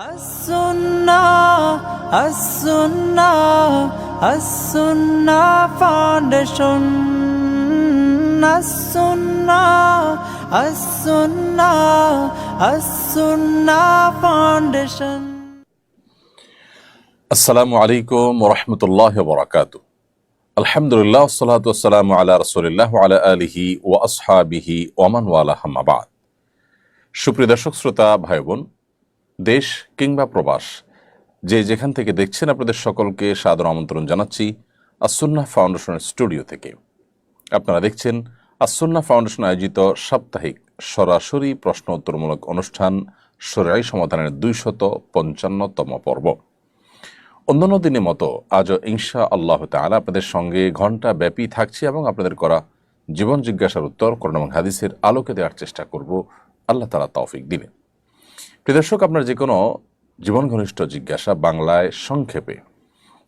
As-Sunnah, As-Sunnah, As-Sunnah Foundation. As-Sunnah, As-Sunnah, As-Sunnah Foundation. আসসালামু আলাইকুম ওয়া রাহমাতুল্লাহি ওয়া বারাকাতুহু। আলহামদুলিল্লাহ ওয়াসসালাতু ওয়াসসালামু আলা রাসূলিল্লাহ ওয়া আলা আলিহি ওয়া আসহাবিহি ওয়া মান ওয়ালা, আম্মা বা'দ। সুপ্রিয় দর্শক শ্রোতা ভাই বোন, দেশ কিংবা প্রবাস, যে যেখান থেকে দেখছেন, আপনাদের সকলকে সাদর আমন্ত্রণ জানাচ্ছি আস-সুন্নাহ ফাউন্ডেশনের স্টুডিও থেকে। আপনারা দেখছেন আস-সুন্নাহ ফাউন্ডেশন আয়োজিত সাপ্তাহিক সরাসরি প্রশ্ন উত্তরমূলক অনুষ্ঠান শরীআই সমাধানের 255তম পর্ব। অন্যান্য দিনের মতো আজও ইনশা আল্লাহ তাআলা আপনাদের সঙ্গে ঘণ্টা ব্যাপী থাকছি এবং আপনাদের করা জীবন জিজ্ঞাসার উত্তর কোরআন এবং হাদিসের আলোকে দেওয়ার চেষ্টা করব, আল্লাহ তাআলা তৌফিক দিলেন। প্রিয় দর্শক, আপনার যে কোনো জীবন ঘনিষ্ঠ জিজ্ঞাসা বাংলায় সংক্ষেপে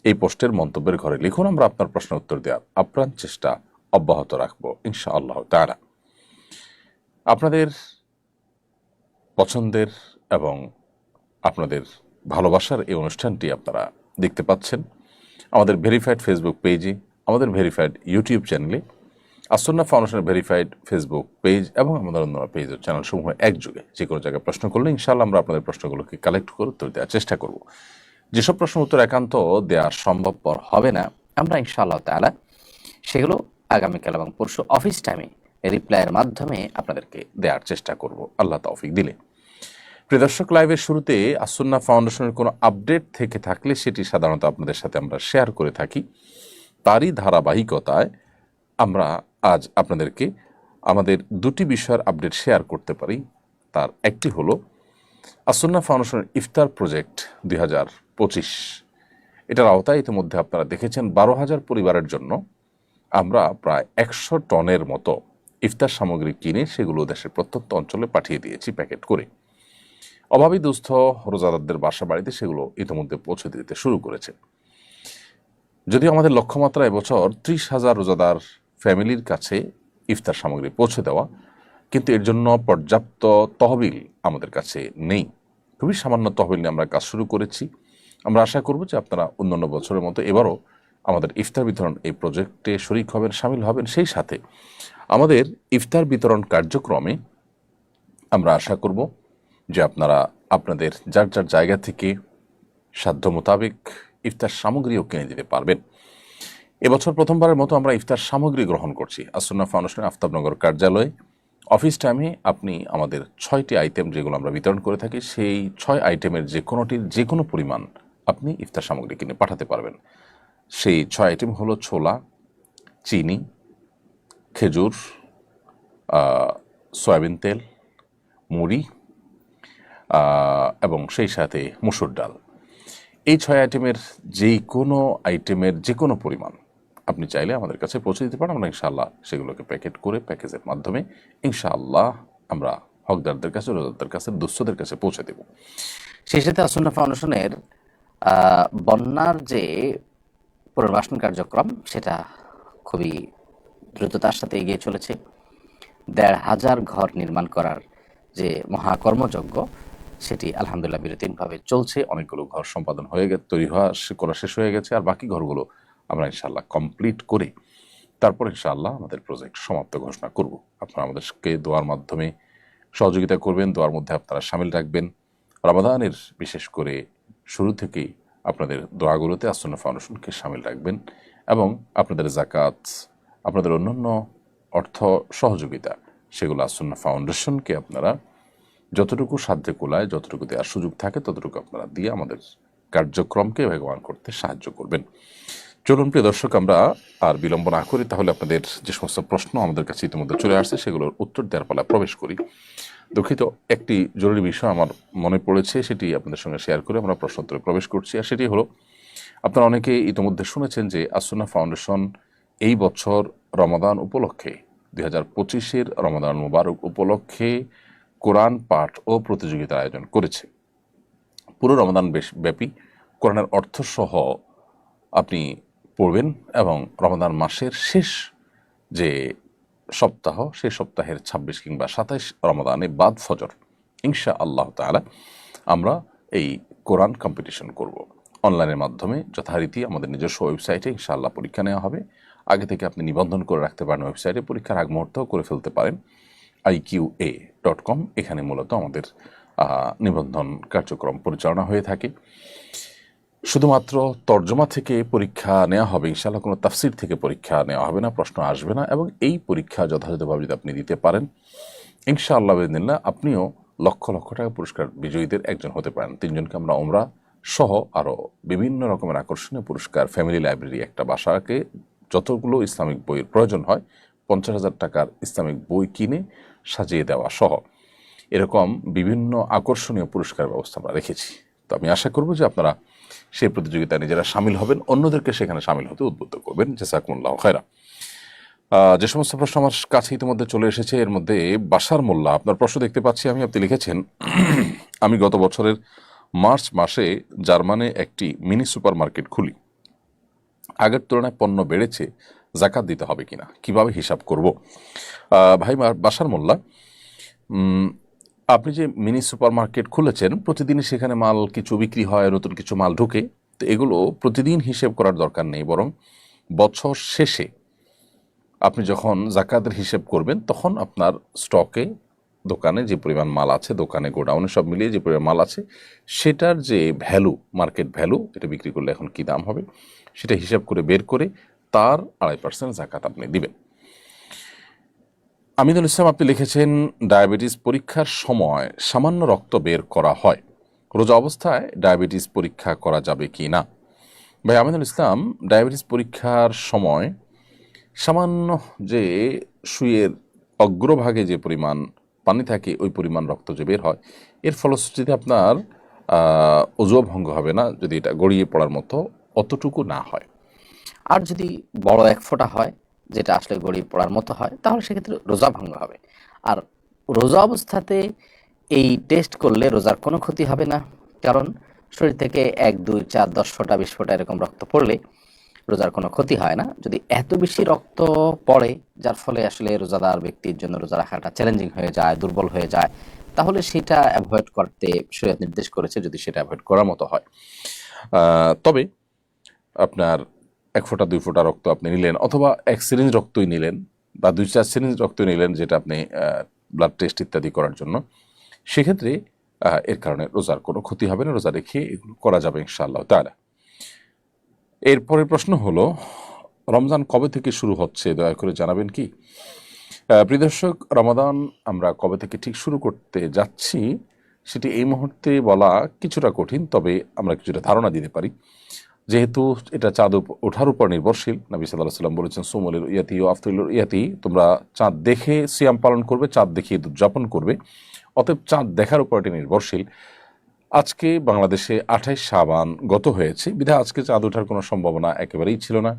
এই পোস্টের মন্তব্যের ঘরে লিখুন। আমরা আপনার প্রশ্ন উত্তর দেওয়ার আপ্রাণ চেষ্টা অব্যাহত রাখবো ইনশা আল্লাহ তাআলা। আপনাদের পছন্দের এবং আপনাদের ভালোবাসার এই অনুষ্ঠানটি আপনারা দেখতে পাচ্ছেন আমাদের ভেরিফাইড ফেসবুক পেজে, আমাদের ভেরিফাইড ইউটিউব চ্যানেলে, আস-সুন্নাহ ফাউন্ডেশনের ভেরিফাইড ফেসবুক পেজ এবং আমাদের অন্য পেজ ও চ্যানেলসমূহ একযোগে যে কোনো জায়গায় প্রশ্ন করলে ইনশাআল্লাহ আমরা আপনাদের প্রশ্নগুলোকে কালেক্ট করে উত্তর দেওয়ার চেষ্টা করব। যেসব প্রশ্ন উত্তর একান্ত দেওয়া সম্ভবপর হবে না, আমরা ইনশাআল্লাহ তাআলা সেগুলো আগামীকাল এবং পরশু অফিস টাইমে রিপ্লাইয়ের মাধ্যমে আপনাদেরকে দেওয়ার চেষ্টা করব, আল্লাহ তৌফিক দিলে। প্রিয় দর্শক, লাইভের শুরুতে আস-সুন্নাহ ফাউন্ডেশনের কোনো আপডেট থেকে থাকলে সেটি সাধারণত আপনাদের সাথে আমরা শেয়ার করে থাকি। তারই ধারাবাহিকতায় আমরা আজ আপনাদেরকে আমাদের দুটি বিষয়ের আপডেট শেয়ার করতে পারি। তার একটি হলো আস-সুন্নাহ ফাউন্ডেশনের ইফতার প্রজেক্ট 2025। এটার আওতায় ইতিমধ্যে আপনারা দেখেছেন 12,000 পরিবারের জন্য আমরা প্রায় 100 টনের মতো ইফতার সামগ্রী কিনে সেগুলো দেশের প্রত্যন্ত অঞ্চলে পাঠিয়ে দিয়েছি প্যাকেট করে। অভাবী দুস্থ রোজাদারদের বাসা বাড়িতে সেগুলো ইতিমধ্যে পৌঁছে দিতে শুরু করেছে। যদিও আমাদের লক্ষ্যমাত্রা এবছর 30,000 রোজাদার ফ্যামিলির কাছে ইফতার সামগ্রী পৌঁছে দেওয়া, কিন্তু এর জন্য পর্যাপ্ত তহবিল আমাদের কাছে নেই। খুবই সামান্য তহবিল নিয়ে আমরা কাজ শুরু করেছি। আমরা আশা করব যে আপনারা অন্যান্য বছরের মতো এবারও আমাদের ইফতার বিতরণ এই প্রজেক্টে শরিক হবেন, সামিল হবেন। সেই সাথে আমাদের ইফতার বিতরণ কার্যক্রমে আমরা আশা করব যে আপনারা আপনাদের যার যার জায়গা থেকে সাধ্য মোতাবেক ইফতার সামগ্রীও কিনে দিতে পারবেন। এবছর প্রথমবারের মতো আমরা ইফতার সামগ্রী গ্রহণ করছি আস-সুন্নাহ ফাউন্ডেশনের আফতাবনগর কার্যালয়ে। অফিস টাইমে আপনি আমাদের 6টি আইটেম যেগুলো আমরা বিতরণ করে থাকি, সেই 6 আইটেমের যে কোনোটির যে কোনো পরিমাণ আপনি ইফতার সামগ্রী কিনে পাঠাতে পারবেন। সেই 6 আইটেম হলো ছোলা, চিনি, খেজুর, সয়াবিন তেল, মুড়ি এবং সেই সাথে মসুর ডাল। এই 6 আইটেমের যে কোনো পরিমাণ আপনি চাইলে আমাদের কাছে পৌঁছে দিতে পারেন। আমরা ইনশাআল্লাহ সেগুলোকে প্যাকেট করে প্যাকেজের মাধ্যমে ইনশাআল্লাহ আমরা হকদারদের কাছে, রোজাদারদের কাছে, দুস্থদের কাছে পৌঁছে দেব। সেই সাথে আস-সুন্নাহ ফাউন্ডেশনের বন্যার যে পুনর্বাসন কার্যক্রম সেটা খুবই দ্রুততার সাথে এগিয়ে চলেছে। 1,500 ঘর নির্মাণ করার যে মহাকর্মযজ্ঞ সেটি আলহামদুলিল্লাহ বিরতিহীনভাবে চলছে। অনেকগুলো ঘর সম্পাদন হয়ে গেছে, করা শেষ হয়ে গেছে, আর বাকি ঘরগুলো আমরা ইনশাআল্লাহ কমপ্লিট করে তারপর ইনশাআল্লাহ আমাদের প্রজেক্ট সমাপ্ত ঘোষণা করব। আপনারা আমাদেরকে দোয়ার মাধ্যমে সহযোগিতা করবেন, দোয়ার মধ্যে আপনারা সামিল রাখবেন। রমাদানের বিশেষ করে শুরু থেকেই আপনাদের দোয়াগুলোতে আস-সুন্নাহ ফাউন্ডেশনকে সামিল রাখবেন এবং আপনাদের যাকাত, আপনাদের অন্যান্য অর্থ সহযোগিতা সেগুলো আস-সুন্নাহ ফাউন্ডেশনকে আপনারা যতটুকু সাধ্যে কুলায়, যতটুকু দেওয়ার সুযোগ থাকে ততটুকু আপনারা দিয়ে আমাদের কার্যক্রমকে বেগবান করতে সাহায্য করবেন। চলুন প্রিয় দর্শক, আমরা আর বিলম্ব না করি, তাহলে আপনাদের যে সমস্ত প্রশ্ন আমাদের কাছে ইতিমধ্যে চলে আসছে সেগুলোর উত্তর দেওয়ার পালা প্রবেশ করি। দুঃখিত, একটি জরুরি বিষয় আমার মনে পড়েছে, সেটি আপনাদের সঙ্গে শেয়ার করে আমরা প্রশ্ন উত্তরে প্রবেশ করছি। আর সেটি হলো, আপনারা অনেকে ইতিমধ্যে শুনেছেন যে আস-সুন্নাহ ফাউন্ডেশন এই বছর রমাদান উপলক্ষে 2025-এর রমাদান মুবারক উপলক্ষে কোরআন পাঠ ও প্রতিযোগিতার আয়োজন করেছে। পুরো রমাদান ব্যাপী কোরআনের অর্থসহ আপনি পড়বেন এবং রমাদান মাসের শেষ যে সপ্তাহ, সেই সপ্তাহের 26 কিংবা 27 রমাদানে বাদ ফজর ইনশা আল্লাহ তাআলা আমরা এই কোরআন কম্পিটিশন করব অনলাইনের মাধ্যমে। যথারীতি আমাদের নিজস্ব ওয়েবসাইটে ইনশাআল্লাহ পরীক্ষা নেওয়া হবে। আগে থেকে আপনি নিবন্ধন করে রাখতে পারেন ওয়েবসাইটে, পরীক্ষার আগ মুহূর্তেও করে ফেলতে পারেন iqa.com। এখানে মূলত আমাদের নিবন্ধন কার্যক্রম পরিচালনা হয়ে থাকে। শুধুমাত্র তর্জমা থেকে পরীক্ষা নেওয়া হবে ইনশাআল্লাহ, কোনো তাফসির থেকে পরীক্ষা নেওয়া হবে না, প্রশ্ন আসবে না। এবং এই পরীক্ষা যথাযথভাবে যদি আপনি দিতে পারেন ইনশাআল্লাহ বিদিনিল্লাহ আপনিও লক্ষ লক্ষ টাকা পুরস্কার বিজয়ীদের একজন হতে পারেন। 3 জনকে আমরা উমরা সহ আরও বিভিন্ন রকমের আকর্ষণীয় পুরস্কার, ফ্যামিলি লাইব্রেরি, একটা বাসাকে যতগুলো ইসলামিক বইয়ের প্রয়োজন হয় 50,000 টাকার ইসলামিক বই কিনে সাজিয়ে দেওয়া সহ এরকম বিভিন্ন আকর্ষণীয় পুরস্কার ব্যবস্থা আমরা রেখেছি। তো আমি আশা করব যে আপনারা সেই প্রতিযোগিতায় নিজেরা সামিল হবেন, অন্যদেরকে সেখানে সামিল হতে উদ্বুদ্ধ করবেন। জাযাকুমুল্লাহু খায়রা। যে সমস্ত প্রশ্ন আমার কাছে ইতিমধ্যে চলে এসেছে, এর মধ্যে বাশার মোল্লা আপনার প্রশ্ন দেখতে পাচ্ছি আমি। আপনি লিখেছেন, আমি গত বছরের মার্চ মাসে জার্মানে একটি মিনি সুপার মার্কেট খুলি। আগের তুলনায় পণ্য বেড়েছে, জাকাত দিতে হবে কিনা, কিভাবে হিসাব করব? ভাই বাশার মোল্লা, আপনি যে মিনি সুপার মার্কেট খুলেছেন, প্রতিদিনই সেখানে মাল কিছু বিক্রি হয়, নতুন কিছু মাল ঢুকে। তো এগুলো প্রতিদিন হিসেব করার দরকার নেই, বরং বছর শেষে আপনি যখন জাকাতের হিসেব করবেন তখন আপনার স্টকে দোকানে যে পরিমাণ মাল আছে, দোকানে গোডাউনে সব মিলিয়ে যে পরিমাণ মাল আছে সেটার যে ভ্যালু, মার্কেট ভ্যালু, এটা বিক্রি করলে এখন কী দাম হবে সেটা হিসাব করে বের করে তার 2.5% জাকাত আপনি দিবেন। আমিনুল ইসলাম আপনি লিখেছেন, ডায়াবেটিস পরীক্ষার সময় সামান্য রক্ত বের করা হয়, রোজা অবস্থায় ডায়াবেটিস পরীক্ষা করা যাবে কি না? ভাই আমিনুল ইসলাম, ডায়াবেটিস পরীক্ষার সময় সামান্য যে সুইয়ের অগ্রভাগে যে পরিমাণ পানি থাকে ওই পরিমাণ রক্ত যে বের হয়, এর ফলশ্রুতিতে আপনার অজুও ভঙ্গ হবে না যদি এটা গড়িয়ে পড়ার মতো অতটুকু না হয়। আর যদি বড় 1 ফোঁটা হয়, যেটা আসলে গড়িয়ে পড়ার মতো হয়, তাহলে সেক্ষেত্রে রোজা ভঙ্গ হবে। আর রোজা অবস্থাতে এই টেস্ট করলে রোজার কোনো ক্ষতি হবে না, কারণ শরীর থেকে 1, 2, 4, 10 ফোঁটা 20 ফোঁটা এরকম রক্ত পড়লে রোজার কোনো ক্ষতি হয় না। যদি এত বেশি রক্ত পড়ে যার ফলে আসলে রোজাদার ব্যক্তির জন্য রোজা রাখাটা চ্যালেঞ্জিং হয়ে যায়, দুর্বল হয়ে যায়, তাহলে সেটা অ্যাভয়েড করতে শরীয়ত নির্দেশ করেছে, যদি সেটা অ্যাভয়েড করার মতো হয়। তবে আপনার 1 ফোঁটা 2 ফোঁটা রক্ত আপনি নিলেন, অথবা 1 সিরিঞ্জ রক্তই নিলেন, বা 2-4 সিরিঞ্জ রক্ত নিলেন, যেটা আপনি ব্লাড টেস্ট ইত্যাদি করার জন্য, সেক্ষেত্রে এর কারণে রোজার কোনো ক্ষতি হবে না, রোজা রেখে এগুলো করা যাবে ইনশাআল্লাহ তাআলা। এরপরের প্রশ্ন হলো, রমজান কবে থেকে শুরু হচ্ছে দয়া করে জানাবেন কি? প্রিয় দর্শক, রমাদান আমরা কবে থেকে ঠিক শুরু করতে যাচ্ছি সেটি এই মুহূর্তে বলা কিছুটা কঠিন, তবে আমরা কিছুটা ধারণা দিতে পারি। যেহেতু এটা চাঁদ ওঠার উপর নির্ভরশীল, নবী সাল্লাল্লাহু আলাইহি ওয়াসাল্লাম বলেছেন, সুমুল ইয়াতি ও আফতুল ইয়াতি, তোমরা চাঁদ দেখে সিয়াম পালন করবে, চাঁদ দেখে ঈদ উদযাপন করবে। অতএব চাঁদ দেখার উপর এটি নির্ভরশীল। আজকে বাংলাদেশে 28 শাবান গত হয়েছে, বিধায় আজকে চাঁদ ওঠার কোনো সম্ভাবনা একেবারেই ছিল না।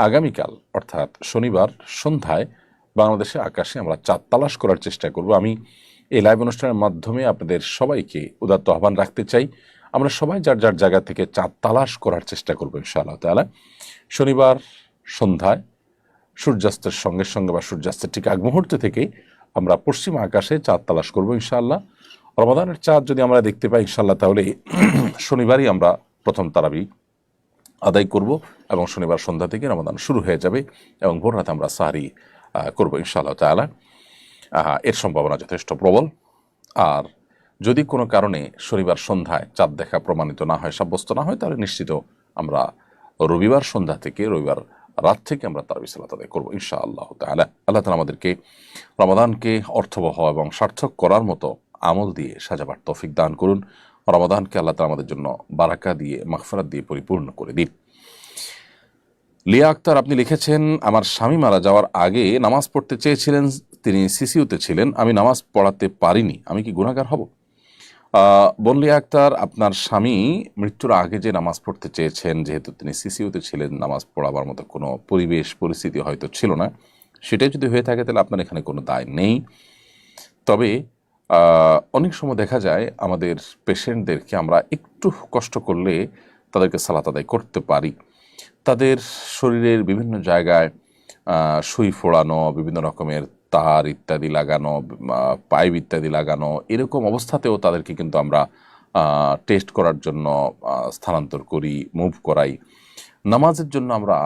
আগামীকাল অর্থাৎ শনিবার সন্ধ্যায় বাংলাদেশে আকাশে আমরা চাঁদ তালাশ করার চেষ্টা করব। আমি এই লাইভ অনুষ্ঠানের মাধ্যমে আপনাদের সবাইকে উদাত্ত আহ্বান রাখতে চাই, আমরা সবাই যার যার জায়গা থেকে চাঁদ তালাশ করার চেষ্টা করবো ইনশাআল্লাহ তাআলা। শনিবার সন্ধ্যায় সূর্যাস্তের সঙ্গে সঙ্গে বা সূর্যাস্তের ঠিক আগ মুহূর্তে থেকে আমরা পশ্চিম আকাশে চাঁদ তালাশ করবো ইনশাআল্লাহ। রমাদানের চাঁদ যদি আমরা দেখতে পাই ইনশাআল্লাহ, তাহলে শনিবারই আমরা প্রথম তারাবি আদায় করব এবং শনিবার সন্ধ্যা থেকে রমাদান শুরু হয়ে যাবে এবং ভোর রাতে আমরা সাহরি করবো ইনশাআল্লাহ তাআলা। এর সম্ভাবনা যথেষ্ট প্রবল। আর যদি কোনো কারণে শনিবার সন্ধ্যায় চাঁদ দেখা প্রমাণিত না হয়, সাব্যস্ত না হয়, তাহলে নিশ্চিত আমরা রবিবার সন্ধ্যা থেকে, রবিবার রাত থেকে আমরা তারাবি সালাত আদায় করবো ইনশাআল্লাহ তাআলা। আল্লাহ তাআলা আমাদেরকে রমাদানকে অর্থবহ এবং সার্থক করার মতো আমল দিয়ে সাজাবার তৌফিক দান করুন। রমাদানকে আল্লাহ তাআলা আমাদের জন্য বারাকা দিয়ে, মাগফিরাত দিয়ে পরিপূর্ণ করে দিন। লিয়া আক্তার আপনি লিখেছেন, আমার স্বামী মারা যাওয়ার আগে নামাজ পড়তে চেয়েছিলেন, তিনি সিসিউতে ছিলেন, আমি নামাজ পড়াতে পারিনি, আমি কি গুনাহগার হব? বোন লিয়া আক্তার, আপনার স্বামী মৃত্যুর আগে যে নামাজ পড়তে চেয়েছেন, যেহেতু তিনি সিসিউতে ছিলেন, নামাজ পড়াবার মতো কোনো পরিবেশ পরিস্থিতি হয়তো ছিল না, সেটাই যদি হয়ে থাকে তাহলে আপনার এখানে কোনো দায় নেই। তবে অনেক সময় দেখা যায় আমাদের পেশেন্টদেরকে আমরা একটু কষ্ট করলে তাদেরকে সালাত আদায় করতে পারি। তাদের শরীরের বিভিন্ন জায়গায় সুই ফোড়ানো, বিভিন্ন রকমের তার ইত্যাদি লাগানো, পাইপ ইত্যাদি লাগানো, এরকম অবস্থাতেও তাদেরকে কিন্তু আমরা টেস্ট করার জন্য স্থানান্তর করি, মুভ করাই। নামাজের জন্য আমরা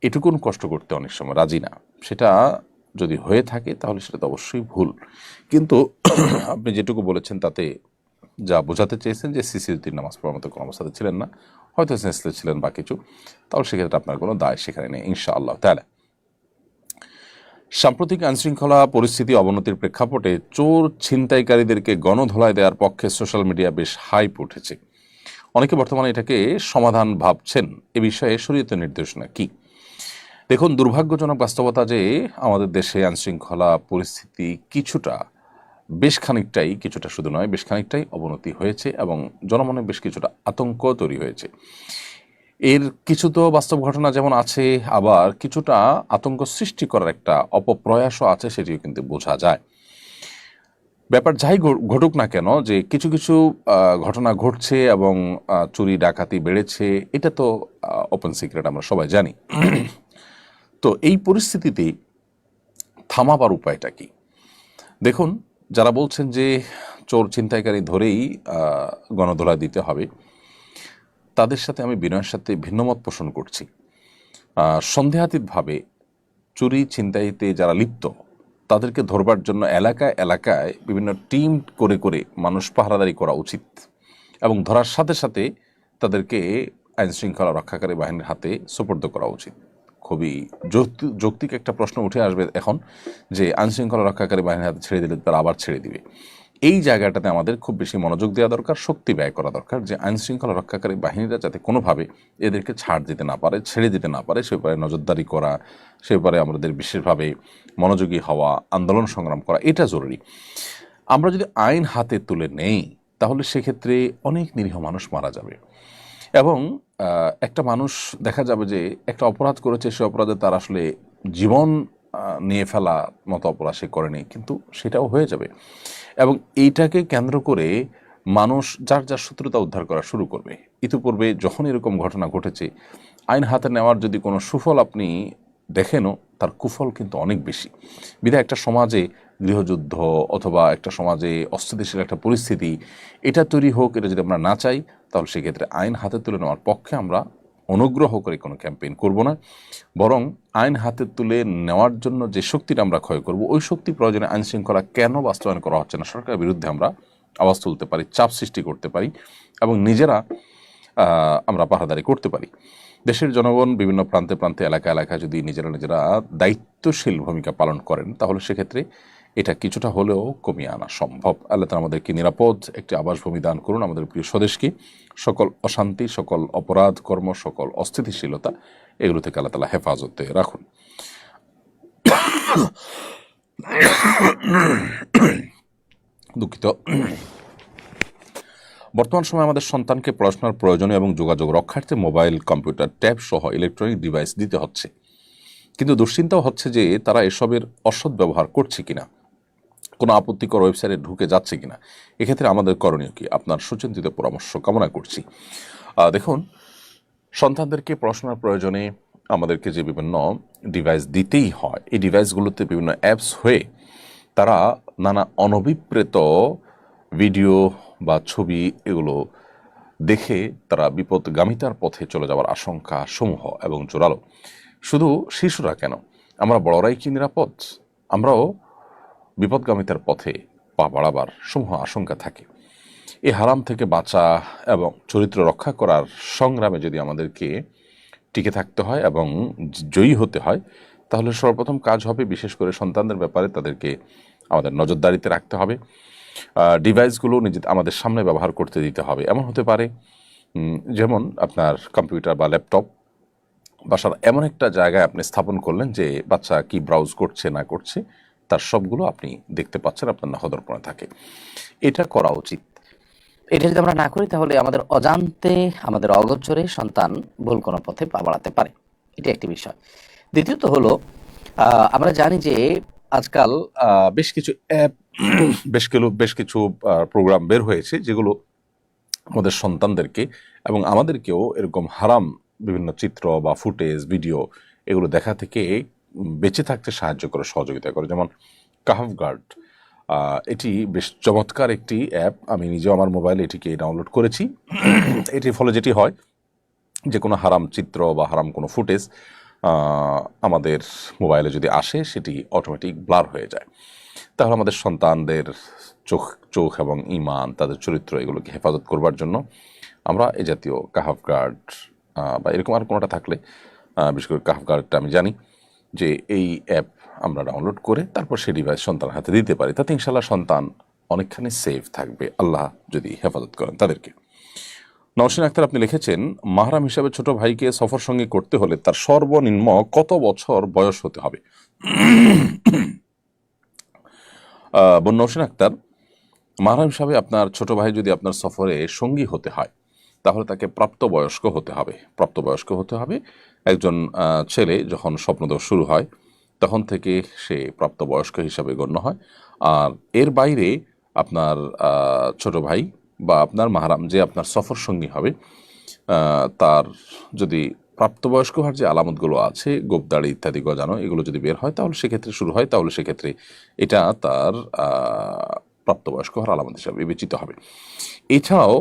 এটুকুন কষ্ট করতে অনেক সময় রাজি না। সেটা যদি হয়ে থাকে তাহলে সেটা তো অবশ্যই ভুল। কিন্তু আপনি যেটুকু বলেছেন তাতে যা বোঝাতে চেয়েছেন যে সিসিউদ্দিন নামাজ পড়ার মতো কোনো অবস্থাতে ছিলেন না, হয়তো সেন্সলেস ছিলেন বা কিছু, তাহলে সেক্ষেত্রে আপনার কোনো দায় সেখানে নেই ইনশাআল্লাহ তাআলা। সাম্প্রতিক আইনশৃঙ্খলা পরিস্থিতি অবনতির প্রেক্ষাপটে চোর ছিনতাইকারীদেরকে গণধোলায় দেওয়ার পক্ষে সোশ্যাল মিডিয়া বেশ হাইপ উঠেছে। অনেকে বর্তমানে এটাকে সমাধান ভাবছেন। এ বিষয়ে শরীয়তের নির্দেশনা কি? দেখুন, দুর্ভাগ্যজনক বাস্তবতা যে আমাদের দেশে আইনশৃঙ্খলা পরিস্থিতি বেশ খানিকটাই শুধু নয়, বেশ খানিকটাই অবনতি হয়েছে এবং জনমনে বেশ কিছুটা আতঙ্ক তৈরি হয়েছে। এর কিছু তো বাস্তব ঘটনা যেমন আছে, আবার কিছুটা আতঙ্ক সৃষ্টি করার একটা অপপ্রয়াসও আছে, সেটিও কিন্তু বোঝা যায়। ব্যাপার যাই ঘটুক না কেন, যে কিছু কিছু ঘটনা ঘটছে এবং চুরি ডাকাতি বেড়েছে, এটা তো ওপেন সিক্রেট, আমরা সবাই জানি। তো এই পরিস্থিতিতে থামাবার উপায়টা কি? দেখুন, যারা বলছেন যে চোর ছিনতাইকারী ধরেই গণধোলাই দিতে হবে, তাদের সাথে আমি বিনয়ের সাথে ভিন্নমত পোষণ করছি। সন্দেহাতীতভাবে চুরি ছিনতাইতে যারা লিপ্ত তাদেরকে ধরবার জন্য এলাকায় এলাকায় বিভিন্ন টিম করে করে মানুষ পাহারাদারি করা উচিত এবং ধরার সাথে সাথে তাদেরকে আইনশৃঙ্খলা রক্ষাকারী বাহিনীর হাতে সোপর্দ করা উচিত। খুবই যৌক্তিক একটা প্রশ্ন উঠে আসবে এখন, যে আইনশৃঙ্খলা রক্ষাকারী বাহিনীর হাতে ছেড়ে দিলে তারা আবার ছেড়ে দিবে। এই জায়গাটাতে আমাদের খুব বেশি মনোযোগ দেওয়া দরকার, শক্তি ব্যয় করা দরকার, যে আইনশৃঙ্খলা রক্ষাকারী বাহিনীরা যাতে কোনোভাবে এদেরকে ছাড় দিতে না পারে, ছেড়ে দিতে না পারে, সে ব্যাপারে নজরদারি করা, সে ব্যাপারে আমাদের বিশেষভাবে মনোযোগী হওয়া, আন্দোলন সংগ্রাম করা, এটা জরুরি। আমরা যদি আইন হাতে তুলে নেই তাহলে সেক্ষেত্রে অনেক নিরীহ মানুষ মারা যাবে এবং একটা মানুষ দেখা যাবে যে একটা অপরাধ করেছে, সে অপরাধে তার আসলে জীবন নিয়ে ফেলা মতো অপরাধ সে করেনি, কিন্তু সেটাও হয়ে যাবে এবং এইটাকে কেন্দ্র করে মানুষ যার যার শত্রুতা উদ্ধার করা শুরু করবে। ইতিপূর্বে যখন এরকম ঘটনা ঘটেছে, আইন হাতে নেওয়ার যদি কোনো সুফল আপনি দেখেনও, তার কুফল কিন্তু অনেক বেশি। বিধায় একটা সমাজে গৃহযুদ্ধ অথবা একটা সমাজে অস্থিতিশীল একটা পরিস্থিতি এটা তৈরি হোক, এটা যদি আমরা না চাই, তাহলে সেক্ষেত্রে আইন হাতে তুলে নেওয়ার পক্ষে আমরা অনুগ্রহ করে কোনো ক্যাম্পেইন করব না, বরং আইন হাতে তুলে নেওয়ার জন্য যে শক্তিটা আমরা ক্ষয় করব, ওই শক্তি প্রয়োজনে আইন শৃঙ্খলা কেন বাস্তবায়ন করা হচ্ছে না সরকারের বিরুদ্ধে আমরা আওয়াজ তুলতে পারি, চাপ সৃষ্টি করতে পারি এবং নিজেরা আমরা পাহারাদারি করতে পারি। দেশের জনগণ বিভিন্ন প্রান্তে প্রান্তে এলাকা এলাকায় যদি নিজেরা দায়িত্বশীল ভূমিকা পালন করেন, তাহলে সেক্ষেত্রে এটা কিছুটা হলেও কমিয়ে আনা সম্ভব। আল্লাহ তাআলা আমাদেরকে নিরাপদ একটি আবাসভূমি দান করুন, আমাদের প্রিয় স্বদেশকে সকল অশান্তি, সকল অপরাধ কর্ম, সকল অস্থিতিশীলতা এগুলো থেকে আল্লাহ তাআলা হেফাজতে রাখুন। দুঃখিত। বর্তমান সময়ে আমাদের সন্তানকে পড়াশোনার প্রয়োজনীয় এবং যোগাযোগ রক্ষার্থে মোবাইল, কম্পিউটার, ট্যাব সহ ইলেকট্রনিক ডিভাইস দিতে হচ্ছে, কিন্তু দুশ্চিন্তাও হচ্ছে যে তারা এসবের অসৎ ব্যবহার করছে কিনা, কোনো আপত্তিকর ওয়েবসাইটে ঢুকে যাচ্ছে কিনা। এক্ষেত্রে আমাদের করণীয় কি? আপনার সুচিন্তিত পরামর্শ কামনা করছি। দেখুন, সন্তানদেরকে পড়াশোনার প্রয়োজনে আমাদেরকে যে বিভিন্ন ডিভাইস দিতেই হয়, এই ডিভাইসগুলোতে বিভিন্ন অ্যাপস হয়ে তারা নানা অনভিপ্রেত ভিডিও বা ছবি এগুলো দেখে তারা বিপদগামিতার পথে চলে যাওয়ার আশঙ্কা সমূহ এবং জোরালো। শুধু শিশুরা কেন, আমরা বড়রাই কি নিরাপদ? আমরাও বিপদগামিতার পথে পা বাড়াবার সমূহ আশঙ্কা থাকে। এই হারাম থেকে বাঁচা এবং চরিত্র রক্ষা করার সংগ্রামে যদি আমাদেরকে টিকে থাকতে হয় এবং জয়ী হতে হয়, তাহলে সর্বপ্রথম কাজ হবে বিশেষ করে সন্তানদের ব্যাপারে তাদেরকে আমাদের নজরদারিতে রাখতে হবে। ডিভাইসগুলো আমাদের সামনে ব্যবহার করতে দিতে হবে। এমন হতে পারে যেমন আপনার কম্পিউটার বা ল্যাপটপ বাসার এমন একটা জায়গায় আপনি স্থাপন করলেন যে বাচ্চা কি ব্রাউজ করছে না করছে তার সবগুলো আপনি দেখতে পাচ্ছেন, আপনার নখদর্পণে থাকে। এটা করা উচিত। এটা যদি আমরা না করি তাহলে আমাদের অজান্তে, আমাদের অগোচরে সন্তান ভুল কোনো পথে পা বাড়াতে পারে। এটা একটি বিষয়। দ্বিতীয়ত হলো, আমরা জানি যে আজকাল বেশ কিছু অ্যাপ, বেশ কিছু প্রোগ্রাম বের হয়েছে যেগুলো আমাদের সন্তানদেরকে এবং আমাদেরকেও এরকম হারাম বিভিন্ন চিত্র বা ফুটেজ, ভিডিও এগুলো দেখা থেকে বেঁচে থাকতে সাহায্য করে, সহযোগিতা করে। যেমন কাহাফ গার্ড এটি বেশ চমৎকার একটি অ্যাপ। আমি নিজেও আমার মোবাইলে এটিকে ডাউনলোড করেছি। এটির ফলে যেটি হয়, যে কোনো হারাম চিত্র বা হারাম কোনো ফুটেজ আমাদের মোবাইলে যদি আসে, সেটি অটোমেটিক ব্লার হয়ে যায়। তাহলে আমাদের সন্তানদের চোখ এবং ঈমান, তাদের চরিত্র, এগুলোকে হেফাজত করবার জন্য আমরা এই জাতীয় কাহাফ গার্ড বা এরকম আর কোনোটা থাকলে, বিশেষ করে কাহাফ গার্ডটা আমি জানি, যে এই অ্যাপ আমরা ডাউনলোড করে তারপর সেই ডিভাইস সন্তানের হাতে দিতে পারি। তাতে ইনশাআল্লাহ সন্তান অনেকখানি সেফ থাকবে, আল্লাহ যদি হেফাজত করেন তাদেরকে। নওশিন আক্তার, আপনি লিখেছেন, মাহরাম হিসাবে ছোট ভাইকে সফর সঙ্গী করতে হলে তার সর্বনিম্ন কত বছর বয়স হতে হবে? বোন নওশিন আক্তার, মাহরাম হিসাবে আপনার ছোট ভাই যদি আপনার সফরে সঙ্গী হতে হয়, তাহলে তাকে প্রাপ্তবয়স্ক হতে হবে। প্রাপ্তবয়স্ক হতে হবে। একজন ছেলে যখন স্বপ্নদোষ শুরু হয় তখন থেকে সে প্রাপ্তবয়স্ক হিসাবে গণ্য হয়। আর এর বাইরে আপনার ছোট ভাই বা আপনার মাহরাম, যে আপনার সফর সঙ্গী হবে, তার যদি প্রাপ্তবয়স্ক হওয়ার যে আলামতগুলো আছে, গোপদাড়ি ইত্যাদি গজানো, এগুলো যদি বের হয় তাহলে সেক্ষেত্রে শুরু হয়, তাহলে সেক্ষেত্রে এটা তার প্রাপ্তবয়স্ক হওয়ার আলামত হিসাবে বিবেচিত হবে। এছাড়াও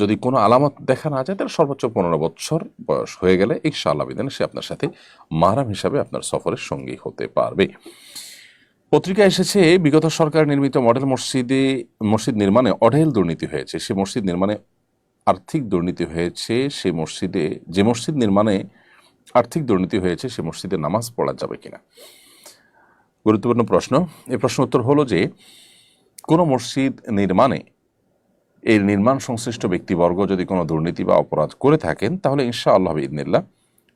যদি কোনো আলামত দেখা না যায়, তাহলে সর্বোচ্চ 15 বছর বয়স হয়ে গেলে ইনশাআল্লাহ বিধানে সে আপনার সাথে মাহরাম হিসাবে আপনার সফরের সঙ্গী হতে পারবে। পত্রিকায় এসেছে, বিগত সরকার নির্মিত মডেল মসজিদ নির্মাণে অঢেল দুর্নীতি হয়েছে। সে মসজিদ নির্মাণে আর্থিক দুর্নীতি হয়েছে। যে মসজিদ নির্মাণে আর্থিক দুর্নীতি হয়েছে, সে মসজিদে নামাজ পড়া যাবে কিনা? গুরুত্বপূর্ণ প্রশ্ন। এই প্রশ্ন উত্তর হলো যে, কোনো মসজিদ নির্মাণে এর নির্মাণ সংশ্লিষ্ট ব্যক্তিবর্গ যদি কোনো দুর্নীতি বা অপরাধ করে থাকেন, তাহলে ইনশাআল্লাহ বিইذনিল্লাহ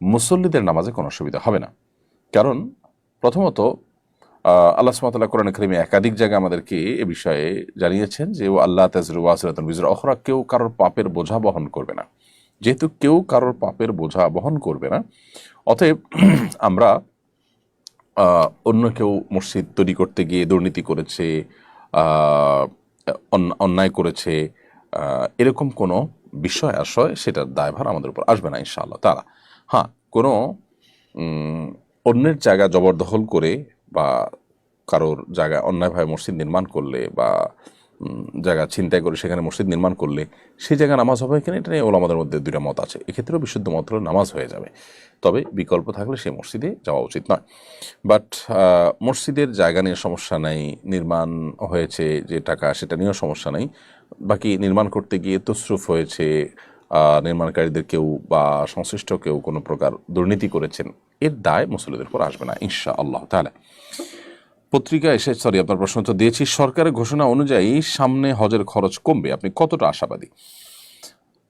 মুসল্লিদের নামাজে কোনো অসুবিধা হবে না। কারণ প্রথমত আল্লাহ সুবহানাহু ওয়া তাআলা কোরআনে কারিমে একাধিক জায়গায় আমাদেরকে এ বিষয়ে জানিয়েছেন যে, ও আল্লাহ তাযরু ওয়াসিরাতুন বিজরা উখরা, কেউ কারোর পাপের বোঝা বহন করবে না। যেহেতু কেউ কারোর পাপের বোঝা বহন করবে না, অতএব আমরা অন্য কেউ মসজিদ তৈরি করতে গিয়ে দুর্নীতি করেছে, অন্যায় করেছে, এরকম কোনো বিষয় আশয়, সেটার দায়ভার আমাদের উপর আসবে না ইনশাআল্লাহ তাআলা। হ্যাঁ, কোনো অন্যের জায়গা জবরদখল করে বা কারোর জায়গায় অন্যায়ভাবে মসজিদ নির্মাণ করলে বা জায়গা ছিনতাই করে সেখানে মসজিদ নির্মাণ করলে সেই জায়গায় নামাজ হবে কিনা, এটা নিয়ে ওলামাদের মধ্যে দুইটা মত আছে। এক্ষেত্রেও বিশুদ্ধ মত হলো নামাজ হয়ে যাবে, তবে বিকল্প থাকলে সেই মসজিদে যাওয়া উচিত নয়। বাট মসজিদের জায়গা নিয়ে সমস্যা নাই, নির্মাণ হয়েছে যে টাকা, সেটা নিয়েও সমস্যা নাই। বাকি নির্মাণ করতে গিয়ে তসরুফ হয়েছে, নির্মাণকারীদের কেউ বা সংশ্লিষ্ট কেউ কোনো প্রকার দুর্নীতি করেছেন, এর দায় মুসল্লিদের উপর আসবে না ইনশাআল্লাহ তাআলা। পত্রিকা এসে আপনার প্রশ্ন তো দিয়েছি। সরকারের ঘোষণা অনুযায়ী সামনে হজের খরচ কমবে, আপনি কতটা আশাবাদী?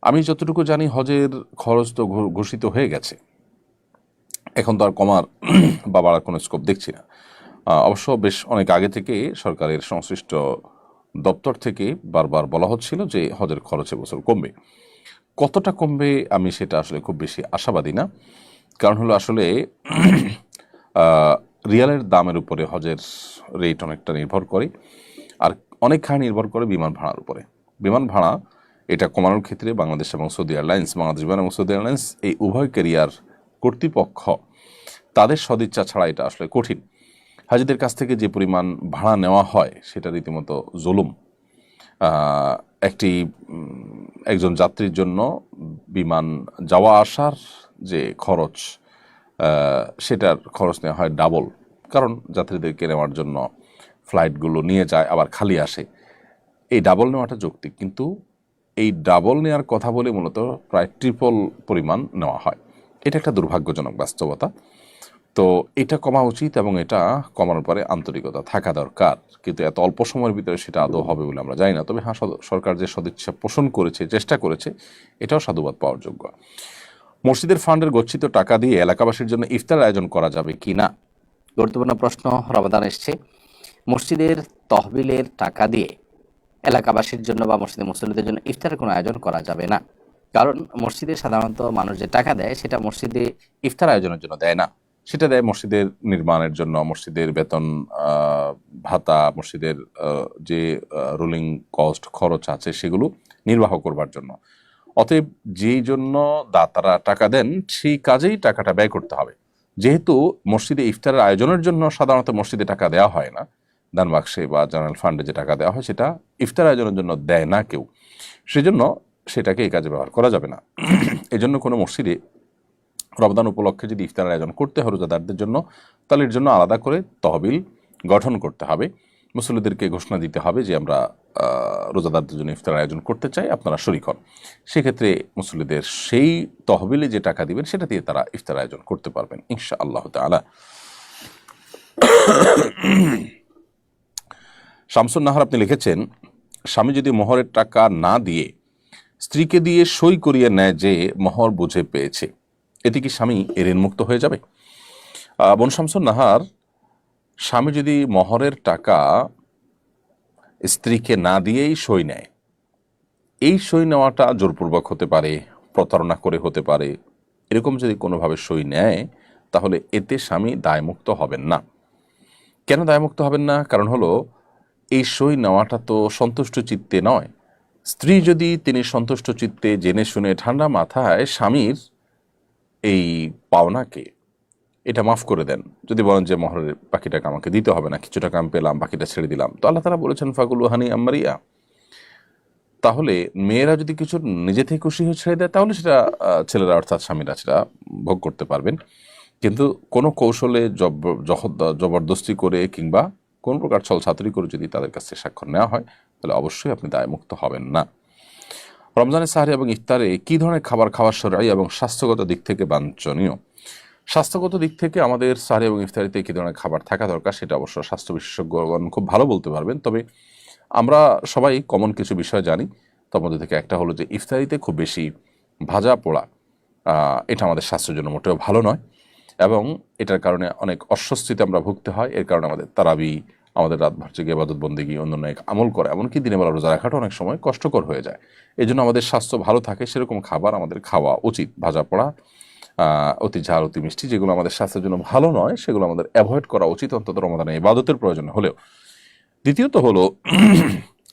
আমি যতটুকু জানি, হজের খরচ তো ঘোষিত হয়ে গেছে, এখন তো আর কমার বা বাড়ার কোনো স্কোপ দেখছি না। অবশ্য বেশ অনেক আগে থেকে সরকারের সংশ্লিষ্ট দপ্তর থেকে বারবার বলা হচ্ছিল যে হজের খরচ এবছর কমবে। কতটা কমবে আমি সেটা আসলে খুব বেশি আশাবাদী না। কারণ হলো, আসলে রিয়ালের দামের উপরে হজের রেট অনেকটা নির্ভর করে, আর অনেকখানি নির্ভর করে বিমান ভাড়ার উপরে। বিমান ভাড়া এটা কমানোর ক্ষেত্রে বাংলাদেশ এবং সৌদি এয়ারলাইন্স, বাংলাদেশ বিমান এবং সৌদি এয়ারলাইন্স, এই উভয় ক্যারিয়ার কর্তৃপক্ষ, তাদের সদিচ্ছা ছাড়া এটা আসলে কঠিন। হাজিদের কাছ থেকে যে পরিমাণ ভাড়া নেওয়া হয়, সেটা রীতিমতো জুলুম। একজন যাত্রীর জন্য বিমান যাওয়া আসার যে খরচ, সেটার খরচ নেওয়া হয় ডাবল। কারণ যাত্রীদেরকে নেওয়ার জন্য ফ্লাইটগুলো নিয়ে যায়, আবার খালি আসে। এই ডাবল নেওয়াটা যৌক্তিক, কিন্তু এই ডাবল নেওয়ার কথা বলে মূলত প্রায় ট্রিপল পরিমাণ নেওয়া হয়। এটা একটা দুর্ভাগ্যজনক বাস্তবতা। তো এটা কমা উচিত, এবং এটা কমানোর পরে আন্তরিকতা থাকা দরকার। কিন্তু এত অল্প সময়ের ভিতরে সেটা আদৌ হবে বলে আমরা জানি না। তবে হ্যাঁ, সরকার যে সদিচ্ছা পোষণ করেছে, চেষ্টা করেছে, এটাও সাধুবাদ পাওয়ার যোগ্য। মসজিদের ফান্ডের গচ্ছিত টাকা দিয়ে এলাকাবাসীর জন্য ইফতার আয়োজন করা যাবে কি না? গুরুত্বপূর্ণ প্রশ্ন রমাদান এসছে। মসজিদের তহবিলের টাকা দিয়ে এলাকাবাসীর জন্য বা মসজিদের মুসল্লিদের জন্য ইফতারের কোনো আয়োজন করা যাবে না। কারণ মসজিদে সাধারণত মানুষ যে টাকা দেয়, সেটা মসজিদে ইফতার আয়োজনের জন্য দেয় না, সেটা দেয় মসজিদের নির্মাণের জন্য, মসজিদের বেতন ভাতা, মসজিদের যে রুলিং কস্ট খরচ আছে সেগুলো নির্বাহ করবার জন্য। অতএব যেই জন্য দাতারা টাকা দেন, সেই কাজেই টাকাটা ব্যয় করতে হবে। যেহেতু মসজিদে ইফতারের আয়োজনের জন্য সাধারণত মসজিদে টাকা দেওয়া হয় না, দান বাক্সে বা জেনারেল ফান্ডে যে টাকা দেওয়া হয় সেটা ইফতার আয়োজনের জন্য দেয় না কেউ, সেজন্য সেটাকে এই কাজে ব্যবহার করা যাবে না। এজন্য কোনো মসজিদে রমজান উপলক্ষে যদি ইফতার আয়োজন করতে হয় রোজাদারদের জন্য, তাহলে এর জন্য আলাদা করে তহবিল গঠন করতে হবে, মুসল্লিদেরকে ঘোষণা দিতে হবে যে আমরা রোজাদারদের জন্য ইফতার আয়োজন করতে চাই, আপনারা শরীক হন। সেক্ষেত্রে মুসল্লিদের সেই তহবিলে যে টাকা দিবেন সেটা দিয়ে তারা ইফতার আয়োজন করতে পারবেন ইনশাআল্লাহ তাআলা। শামসুন নাহার আপনি লিখেছেন, স্বামী যদি মোহরের টাকা না দিয়ে স্ত্রীকে দিয়ে সই করিয়ে নেয় যে মোহর বুঝে পেয়েছে, এতে কি স্বামী ঋণমুক্ত হয়ে যাবে? বোন শামসুন নাহার, স্বামী যদি মোহরের টাকা স্ত্রীকে না দিয়েই সই নেয়, এই সই নেওয়াটা জোরপূর্বক হতে পারে, প্রতারণা করে হতে পারে, এরকম যদি কোনোভাবে সই নেয় তাহলে এতে স্বামী দায়মুক্ত হবেন না। কেন দায়মুক্ত হবেন না? কারণ হলো এই সই নেওয়াটা তো সন্তুষ্ট চিত্তে নয়। স্ত্রী যদি তিনি সন্তুষ্ট চিত্তে জেনে শুনে ঠান্ডা মাথায় স্বামীর এই পাওনাকে এটা মাফ করে দেন, যদি বলেন যে মোহরের বাকি টাকা আমাকে দিতে হবে না, কিছু টাকা আমি পেলাম, বাকিটা ছেড়ে দিলাম, তো আল্লাহ তাআলা বলেছেন ফাকুলু হানি আম্মারিয়া, তাহলে মেয়েরা যদি কিছু নিজে থেকে খুশি হয়ে ছেড়ে দেয় তাহলে সেটা ছেলেরা অর্থাৎ স্বামীরা সেটা ভোগ করতে পারবেন। কিন্তু কোনো কৌশলে জবরদস্তি করে কিংবা কোন প্রকার ছল ছাতুরি করে যদি তাদের কাছে স্বাক্ষর নেওয়া হয় তাহলে অবশ্যই আপনি দায়মুক্ত হবেন না। রমজানের সাহরি এবং ইফতারে কী ধরনের খাবার খাওয়া শরঈ এবং স্বাস্থ্যগত দিক থেকে বাঞ্ছনীয়? স্বাস্থ্যগত দিক থেকে আমাদের সাহরি এবং ইফতারিতে কী ধরনের খাবার থাকা দরকার সেটা অবশ্য স্বাস্থ্য বিশেষজ্ঞগণ খুব ভালো বলতে পারবেন। তবে আমরা সবাই কমন কিছু বিষয় জানি, তার মধ্যে থেকে একটা হলো যে ইফতারিতে খুব বেশি ভাজা পোড়া এটা আমাদের স্বাস্থ্যের জন্য মোটেও ভালো নয়, এবং এটার কারণে অনেক অস্বস্তিতে আমরা ভুগতে হয়। এর কারণে আমাদের তারাবি, আমাদের রাতভর জেগে ইবাদত বন্দেগী, অন্যান্য এক আমল করে, এমনকি দিনের বেলা রোজা রাখাটা অনেক সময় কষ্টকর হয়ে যায়। এই জন্য আমাদের স্বাস্থ্য ভালো থাকে সেরকম খাবার আমাদের খাওয়া উচিত। ভাজা পোড়া, অতি ঝাল, অতি মিষ্টি, যেগুলো আমাদের স্বাস্থ্যের জন্য ভালো নয় সেগুলো আমাদের অ্যাভয়েড করা উচিত, অন্তত রমাদানে ইবাদতের প্রয়োজন হলেও। দ্বিতীয়ত হলো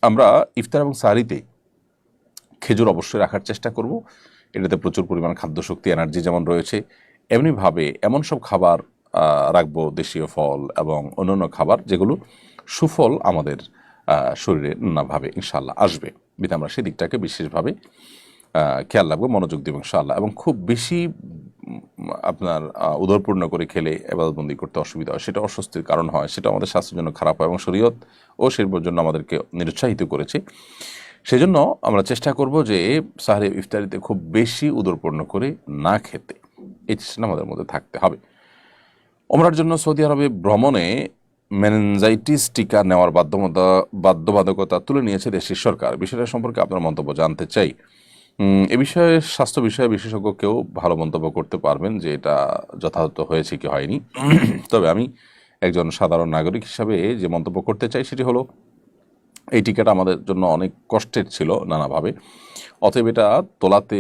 আমরা ইফতার এবং সাহরিতে খেজুর অবশ্যই রাখার চেষ্টা করব। এটাতে প্রচুর পরিমাণ খাদ্যশক্তি, এনার্জি যেমন রয়েছে, এমনিভাবে এমন সব খাবার রাখবো, দেশীয় ফল এবং অন্যান্য খাবার যেগুলো সুফল আমাদের শরীরে নানাভাবে ইনশাআল্লাহ আসবে, বিধে আমরা সেদিকটাকে বিশেষভাবে খেয়াল রাখবো, মনোযোগ দেব ইনশাআল্লাহ। এবং খুব বেশি আপনার উদরপূর্ণ করে খেলে ইবাদতবন্দি করতে অসুবিধা হয়, সেটা অস্বস্তির কারণ হয়, সেটা আমাদের স্বাস্থ্যের জন্য খারাপ হয় এবং শরীয়ত ও শিল্পের জন্য আমাদেরকে নিরুৎসাহিত করেছে। সেজন্য আমরা চেষ্টা করব যে সাহরি ইফতারিতে খুব বেশি উদরপূর্ণ করে না খেতে, এই চেষ্টা আমাদের মধ্যে থাকতে হবে। ওমরার জন্য সৌদি আরবে ভ্রমণে মেনিনজাইটিস টিকা নেওয়ার বাধ্যবাধকতা তুলে নিয়েছে দেশের সরকার। বিষয়টা সম্পর্কে আপনার মন্তব্য জানতে চাই। এ বিষয়ে স্বাস্থ্য বিষয়ে বিশেষজ্ঞ কেউ ভালো মন্তব্য করতে পারবেন যে এটা যথাযথ হয়েছে কি হয়নি। তবে আমি একজন সাধারণ নাগরিক হিসাবে যে মন্তব্য করতে চাই সেটি হলো, এই টিকাটা আমাদের জন্য অনেক কষ্টের ছিল নানাভাবে, অতএব এটা তোলাতে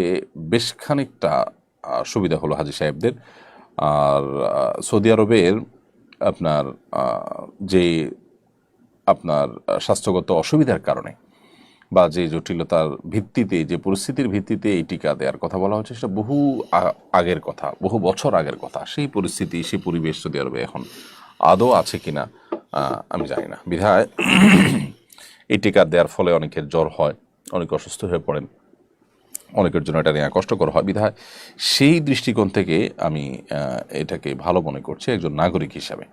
বেশ খানিকটা সুবিধা হলো হাজী সাহেবদের। আর সৌদি আরবের আপনার যে আপনার স্বাস্থ্যগত অসুবিধার কারণে বা যে জটিলতার ভিত্তিতে, যে পরিস্থিতির ভিত্তিতে এই টিকা দেওয়ার কথা বলা হচ্ছে সেটা বহু আগের কথা, বহু বছর আগের কথা। সেই পরিস্থিতি, সেই পরিবেশ সৌদি আরবে এখন আদৌ আছে কিনা আমি জানি না। বিধায় এই টিকা দেওয়ার ফলে অনেকের জ্বর হয়, অনেকে অসুস্থ হয়ে পড়েন, অনেকের জন্য এটা নেওয়া কষ্টকর হয়। বিধায় সেই দৃষ্টিকোণ থেকে আমি এটাকে ভালো মনে করছি একজন নাগরিক হিসাবে।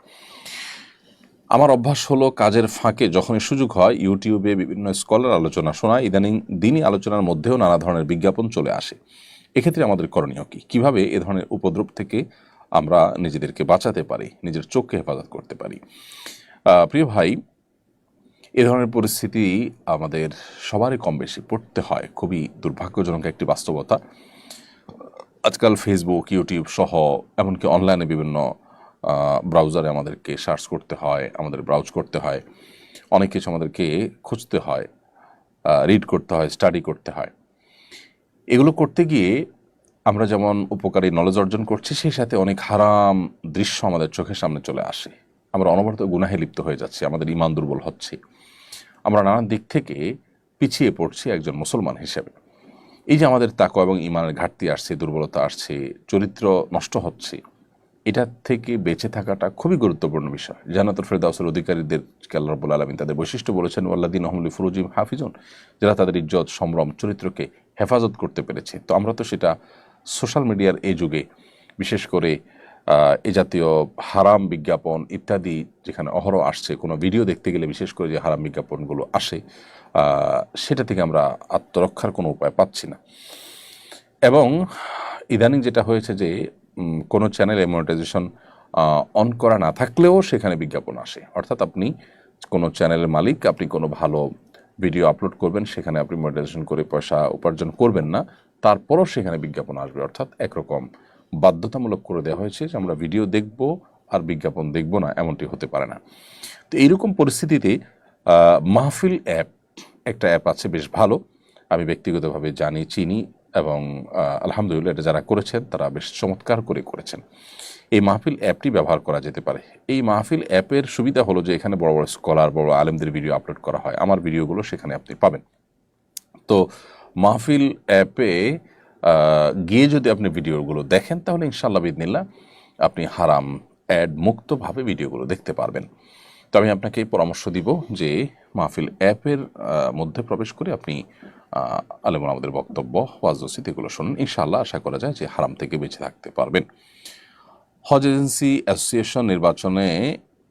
আমার অভ্যাস হলো কাজের ফাঁকে যখনই সুযোগ হয় ইউটিউবে বিভিন্ন স্কলার আলোচনা শোনা, ইদানিং দিনই আলোচনার মধ্যেও নানা ধরনের বিজ্ঞাপন চলে আসে। এক্ষেত্রে আমাদের করণীয় কী? কীভাবে এ ধরনের উপদ্রব থেকে আমরা নিজেদেরকে বাঁচাতে পারি, নিজের চোখকে হেফাজত করতে পারি? প্রিয় ভাই, এ ধরনের পরিস্থিতি আমাদের সবারই কম বেশি পড়তে হয়, খুবই দুর্ভাগ্যজনক একটি বাস্তবতা। আজকাল ফেসবুক, ইউটিউব সহ এমনকি অনলাইনে বিভিন্ন ব্রাউজারে আমাদেরকে সার্চ করতে হয়, আমাদের ব্রাউজ করতে হয়, অনেক কিছু আমাদেরকে খুঁজতে হয়, রিড করতে হয়, স্টাডি করতে হয়। এগুলো করতে গিয়ে আমরা যেমন উপকারী নলেজ অর্জন করছি, সেই সাথে অনেক হারাম দৃশ্য আমাদের চোখের সামনে চলে আসে। আমরা অনবরত গুনাহে লিপ্ত হয়ে যাচ্ছি, আমাদের ঈমান দুর্বল হচ্ছে, আমরা নানান দিক থেকে পিছিয়ে পড়ছি একজন মুসলমান হিসেবে। এই যে আমাদের তাকওয়া এবং ঈমানের ঘাটতি আসছে, দুর্বলতা আসছে, চরিত্র নষ্ট হচ্ছে, এটা থেকে বেঁচে থাকাটা খুবই গুরুত্বপূর্ণ বিষয়। জান্নাতুল ফেরদাউসের অধিকারীদেরকে আল্লাহ রাব্বুল আলামিন তাদের বৈশিষ্ট্য বলেছেন, ওয়াল্লাযীনা হুম লিফুরুজিহিম হাফিজুন, যারা তাদের ইজ্জত, সম্ভ্রম, চরিত্রকে হেফাজত করতে পেরেছে। তো আমরা তো সেটা সোশ্যাল মিডিয়ার এই যুগে বিশেষ করে এ জাতীয় হারাম বিজ্ঞাপন ইত্যাদি যেখানে অহরহ আসছে, কোনো ভিডিও দেখতে গেলে বিশেষ করে যে হারাম বিজ্ঞাপনগুলো আসে, সেটা থেকে আমরা আত্মরক্ষার কোনো উপায় পাচ্ছি না। এবং ইদানিং যেটা হয়েছে যে কোনো চ্যানেলে মনিটাইজেশন অন করা না থাকলেও সেখানে বিজ্ঞাপন আসে। অর্থাৎ আপনি কোনো চ্যানেলের মালিক, আপনি কোনো ভালো ভিডিও আপলোড করবেন, সেখানে আপনি মনিটাইজেশন করে পয়সা উপার্জন করবেন না, তারপরও সেখানে বিজ্ঞাপন আসবে। অর্থাৎ একরকম বাধ্যতামূলক করে দেওয়া হয়েছে যে আমরা ভিডিও দেখব আর বিজ্ঞাপন দেখব না, এমনটি হতে পারে না। তো এইরকম পরিস্থিতিতে মাহফিল অ্যাপ, একটা অ্যাপ আছে বেশ ভালো, আমি ব্যক্তিগতভাবে জানি, চিনি, এবং আলহামদুলিল্লাহ এটা যারা করেছেন তারা বেশ চমৎকার করে করেছেন। এই মাহফিল অ্যাপটি ব্যবহার করা যেতে পারে। এই মাহফিল অ্যাপের সুবিধা হলো যে এখানে বড় বড় স্কলার, বড় আলেমদের ভিডিও আপলোড করা হয়, আমার ভিডিওগুলো সেখানে আপনি পাবেন। তো মাহফিল অ্যাপে গিয়ে যদি আপনি ভিডিওগুলো দেখেন তাহলে ইনশাআল্লাহ বিদিনিল্লাহ আপনি হারাম অ্যাড মুক্তভাবে ভিডিওগুলো দেখতে পারবেন। তো আমি আপনাকে পরামর্শ দিব যে মাহফিল অ্যাপের মধ্যে প্রবেশ করে আপনি আলেমুল আমাদের বক্তব্য, ওয়াজ নসিহত এগুলো শুনুন। ইনশাআল্লাহ আশা করা যায় যে হারাম থেকে বেঁচে থাকতে পারবেন। হজ এজেন্সি অ্যাসোসিয়েশন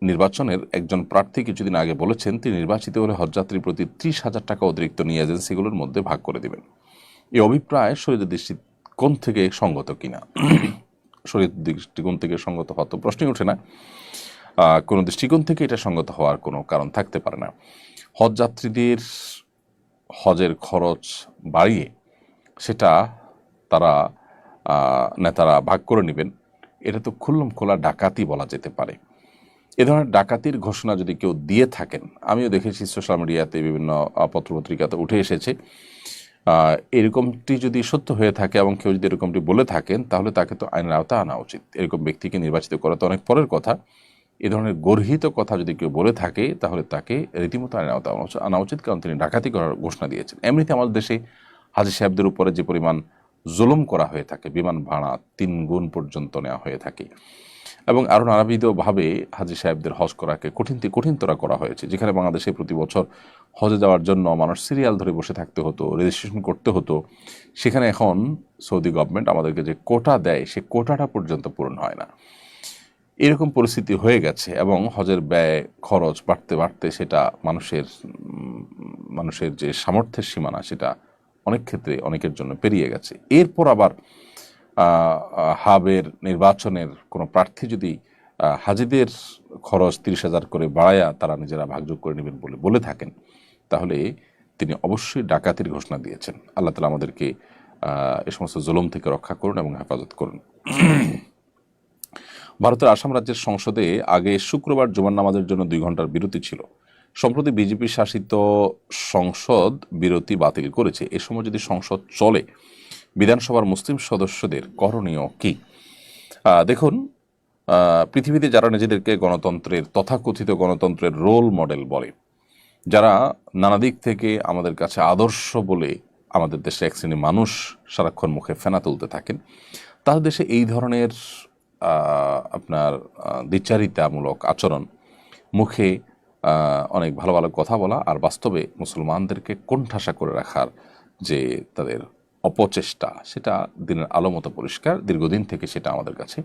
নির্বাচনের একজন প্রার্থী কিছুদিন আগে বলেছেন তিনি নির্বাচিত হলে হজযাত্রী প্রতি 30,000 টাকা অতিরিক্ত নিয়ে এজেন্সিগুলোর মধ্যে ভাগ করে দেবেন। এই অভিপ্রায় শরীয়তের দৃষ্টিকোণ থেকে সঙ্গত কিনা? শরীয়তের দৃষ্টিকোণ থেকে সঙ্গত হওয়া তো প্রশ্নই ওঠে না। কোনো দৃষ্টিকোণ থেকে এটা সঙ্গত হওয়ার কোনো কারণ থাকতে পারে না। হজযাত্রীদের হজের খরচ বাড়িয়ে সেটা নেতারা ভাগ করে নেবেন, এটা তো খুল্লম খোলা ডাকাতি বলা যেতে পারে। এ ধরনের ডাকাতির ঘোষণা যদি কেউ দিয়ে থাকেন, আমিও দেখেছি সোশ্যাল মিডিয়াতে বিভিন্ন পত্রপত্রিকাতে উঠে এসেছে, এরকমটি যদি সত্য হয়ে থাকে এবং কেউ যদি এরকমটি বলে থাকেন তাহলে তাকে তো আইনের আওতায় আনা উচিত। এরকম ব্যক্তিকে নির্বাচিত করা তো অনেক পরের কথা। এ ধরনের গর্হিত কথা যদি কেউ বলে থাকে তাহলে তাকে রীতিমতো আইনের আওতায় আনা উচিত, কারণ তিনি ডাকাতি করার ঘোষণা দিয়েছেন। এমনিতে আমাদের দেশে হাজী সাহেবদের উপরে যে পরিমাণ জুলুম করা হয়ে থাকে, বিমান ভাড়া 3 গুণ পর্যন্ত নেওয়া হয়ে থাকে, এবং আরও নানাবিধভাবে হাজী সাহেবদের হজ করাকে কঠিনতর করা হয়েছে। যেখানে বাংলাদেশে প্রতি বছর হজে যাওয়ার জন্য মানুষ সিরিয়াল ধরে বসে থাকতে হতো, রেজিস্ট্রেশন করতে হতো, সেখানে এখন সৌদি গভর্নমেন্ট আমাদেরকে যে কোটা দেয় সে কোটাটা পর্যন্ত পূরণ হয় না। এরকম পরিস্থিতি হয়ে গেছে এবং হজের ব্যয় খরচ বাড়তে বাড়তে সেটা মানুষের যে সামর্থ্যের সীমানা সেটা অনেক ক্ষেত্রে অনেকের জন্য পেরিয়ে গেছে। এরপর আবার হাবের নির্বাচনের কোনো প্রার্থী যদি হাজিদের খরচ 30,000 করে বাড়ায়া তারা নিজেরা ভাগযোগ করে নেবেন বলে থাকেন, তাহলে তিনি অবশ্যই ডাকাতির ঘোষণা দিয়েছেন। আল্লাহ তাআলা আমাদেরকে এ সমস্ত জুলুম থেকে রক্ষা করুন এবং হেফাজত করুন। ভারতের আসাম রাজ্যের সংসদে আগে শুক্রবার জুমার নামাজের জন্য 2 ঘন্টার বিরতি ছিল। সম্প্রতি বিজেপি শাসিত সংসদ বিরতি বাতিল করেছে। এ সময় যদি সংসদ চলে, বিধানসভার মুসলিম সদস্যদের করণীয় কি? দেখুন, পৃথিবীতে যারা নিজেদেরকে তথাকথিত গণতন্ত্রের রোল মডেল বলে, যারা নানা দিক থেকে আমাদের কাছে আদর্শ বলে আমাদের দেশে এক শ্রেণীর মানুষ সারাক্ষণ মুখে ফেনা তুলতে থাকেন, তাদের দেশে এই ধরনের আপনার দ্বিচারিতামূলক আচরণ, মুখে অনেক ভালো ভালো কথা বলা আর বাস্তবে মুসলমানদেরকে কোণঠাসা করে রাখার যে তাদের অপচেষ্টা, সেটা দিনের আলো মতো পরিষ্কার। দীর্ঘদিন থেকে সেটা আমাদের কাছে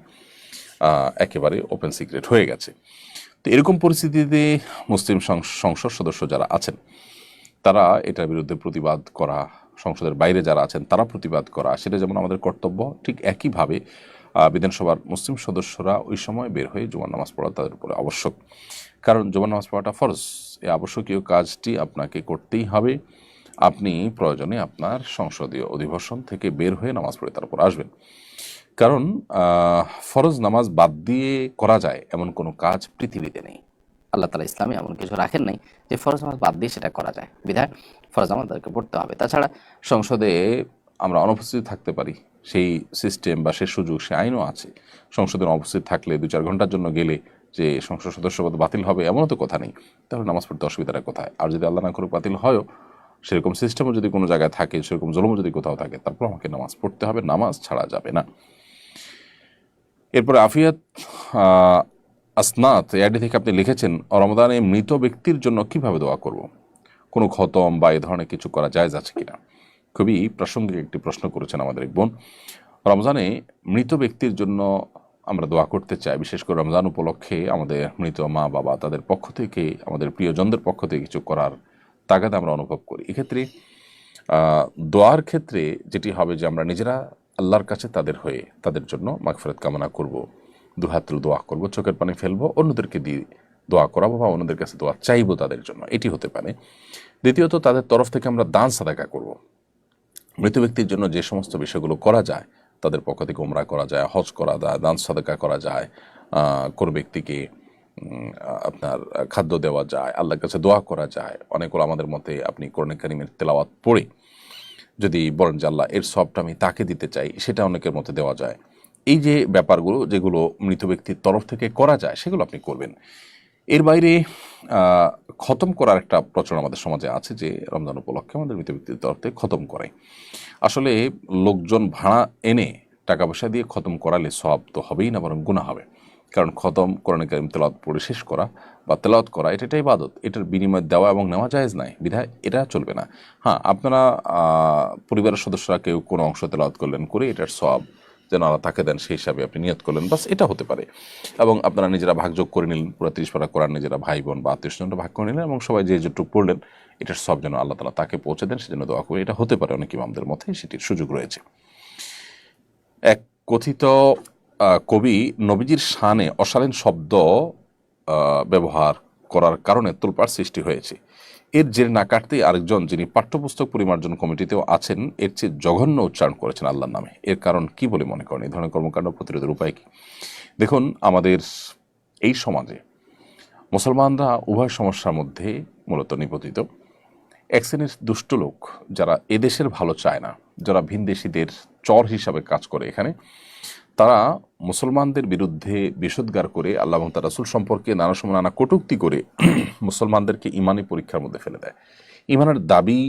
একেবারে ওপেন সিক্রেট হয়ে গেছে। তো এরকম পরিস্থিতিতে মুসলিম সংসদ সদস্য যারা আছেন তারা এটার বিরুদ্ধে প্রতিবাদ করা, সংসদের বাইরে যারা আছেন তারা প্রতিবাদ করা, সেটা যেমন আমাদের কর্তব্য, ঠিক একইভাবে বিধানসভার মুসলিম সদস্যরা ওই সময় বের হয়ে জুমার নামাজ পড়া তাদের উপরে আবশ্যক। কারণ জুমার নামাজ পড়াটা ফরজ। এই আবশ্যকীয় কাজটি আপনাকে করতেই হবে। আপনি প্রয়োজনে আপনার সংসদীয় অধিবেশন থেকে বের হয়ে নামাজ পড়ে তারপর আসবেন। কারণ ফরজ নামাজ বাদ দিয়ে করা যায় এমন কোনো কাজ পৃথিবীতে নেই। আল্লাহ তাআলা ইসলামে এমন কিছু রাখেন নাই যে ফরজ নামাজ বাদ দিয়ে সেটা করা যায়, বিধায় ফরজ আমাদেরকে পড়তে হবে। তাছাড়া সংসদে আমরা অনুপস্থিত থাকতে পারি, সেই সিস্টেম বা সেই সুযোগ, সে আইনও আছে। সংসদে অনুপস্থিত থাকলে 2-4 ঘন্টার জন্য গেলে যে সংসদ সদস্যপদ বাতিল হবে এমনও তো কথা নেই। তাহলে নামাজ পড়তে অসুবিধাটা কোথায়? আর যদি আল্লাহ না করুক বাতিল হয়ও, সেরকম সিস্টেমও যদি কোনো জায়গায় থাকে, সেরকম জুলুমও যদি কোথাও থাকে, তারপর আমাকে নামাজ পড়তে হবে, নামাজ ছাড়া যাবে না। এরপরে আফিয়াত আসনাত এআইডি থেকে আপনি লিখেছেন, রমাদানে মৃত ব্যক্তির জন্য কিভাবে দোয়া করব, কোনো খতম বা এই ধরনের কিছু করা জায়েজ আছে কিনা। খুবই প্রাসঙ্গিক একটি প্রশ্ন করেছেন আমাদের এক বোন। রমজানে মৃত ব্যক্তির জন্য আমরা দোয়া করতে চাই, বিশেষ করে রমজান উপলক্ষে আমাদের মৃত মা বাবা তাদের পক্ষ থেকে, আমাদের প্রিয়জনদের পক্ষ থেকে কিছু করার তাগাদা আমরা অনুভব করি। এক্ষেত্রে দোয়ার ক্ষেত্রে যেটি হবে যে আমরা নিজেরা আল্লাহর কাছে তাদের হয়ে তাদের জন্য মাগফিরাত কামনা করব, দুহাত তুলে দোয়া করব, চোখের পানি ফেলবো, অন্যদেরকে দিয়ে দোয়া করাবো বা অন্যদের কাছে দোয়া চাইবো তাদের জন্য, এটি হতে পারে। দ্বিতীয়ত তাদের তরফ থেকে আমরা দান সাদাকা করব। মৃত ব্যক্তির জন্য যে সমস্ত বিষয়গুলো করা যায়, তাদের পক্ষ থেকে উমরা করা যায়, হজ করা যায়, দান সাদাকা করা যায়, কোনো ব্যক্তিকে আপনার খাদ্য দেওয়া যায়, আল্লাহর কাছে দোয়া করা যায়। অনেকগুলো আমাদের মতে আপনি কোরআন কারীমের তেলাওয়াত পড়ে যদি বলেন যে আল্লাহ এর সবটা আমি তাকে দিতে চাই, সেটা অনেকের মতে দেওয়া যায়। এই যে ব্যাপারগুলো যেগুলো মৃত ব্যক্তির তরফ থেকে করা যায় সেগুলো আপনি করবেন। এর বাইরে খতম করার একটা প্রচলন আমাদের সমাজে আছে যে রমজান উপলক্ষে আমাদের মৃত ব্যক্তির তরফ থেকে খতম করাই। আসলে লোকজন ভাড়া এনে টাকা পয়সা দিয়ে খতম করালে সওয়াব তো হবেই না, বরং গুনাহ হবে। কারণ খতম কোরআন কারীম তেলাওয়াত পড়ে শেষ করা বা তেলাওয়াত করা এটা একটা ইবাদত, এটার বিনিময় দেওয়া এবং নেওয়া জায়েজ নাই, বিধায় এটা চলবে না। হ্যাঁ, আপনারা পরিবারের সদস্যরা কেউ কোনো অংশ তেলাওয়াত করলেন, করে এটার সওয়াব যেন আল্লাহ তাকে দেন সেই হিসাবে আপনি নিয়ত করলেন, বাস এটা হতে পারে। এবং আপনারা নিজেরা ভাগযোগ করে নিলেন, পুরো 30 পারা কোরআন নিজেরা ভাই বোন বা আত্মীয় স্বজনরা ভাগ করে নিলেন এবং সবাই যে যেটুকু পড়লেন এটার সব যেন আল্লাহ তাআলা তাকে পৌঁছে দেন সেজন্য দোয়া করে, এটা হতে পারে অনেক ইমামদের মধ্যে সেটির সুযোগ রয়েছে। এক কথিত কবি নবীজির শানে অশালীন শব্দ ব্যবহার করার কারণে তোলপাড় সৃষ্টি হয়েছে। এর জেরে না কাটতেই আরেকজন, যিনি পাঠ্যপুস্তক পরিমার্জন কমিটিতেও আছেন, এর চেয়ে জঘন্য উচ্চারণ করেছেন আল্লাহর নামে। এর কারণ কি বলে মনে করেন? এই ধরনের কর্মকাণ্ড প্রতিরোধের উপায় কি? দেখুন, আমাদের এই সমাজে মুসলমানরা উভয় সমস্যার মধ্যে মূলত নিপতিত। এক শ্রেণীর দুষ্ট লোক যারা এদেশের ভালো চায় না, যারা ভিনদেশীদের চর হিসাবে কাজ করে এখানে, তারা মুসলমানদের বিরুদ্ধে বিষোদ্গার করে আল্লাহ এবং তার রাসূল সম্পর্কে নানা সময় নানা কটূক্তি করে মুসলমানদেরকে ইমানি পরীক্ষার মধ্যে ফেলে দেয়। ইমানের দাবি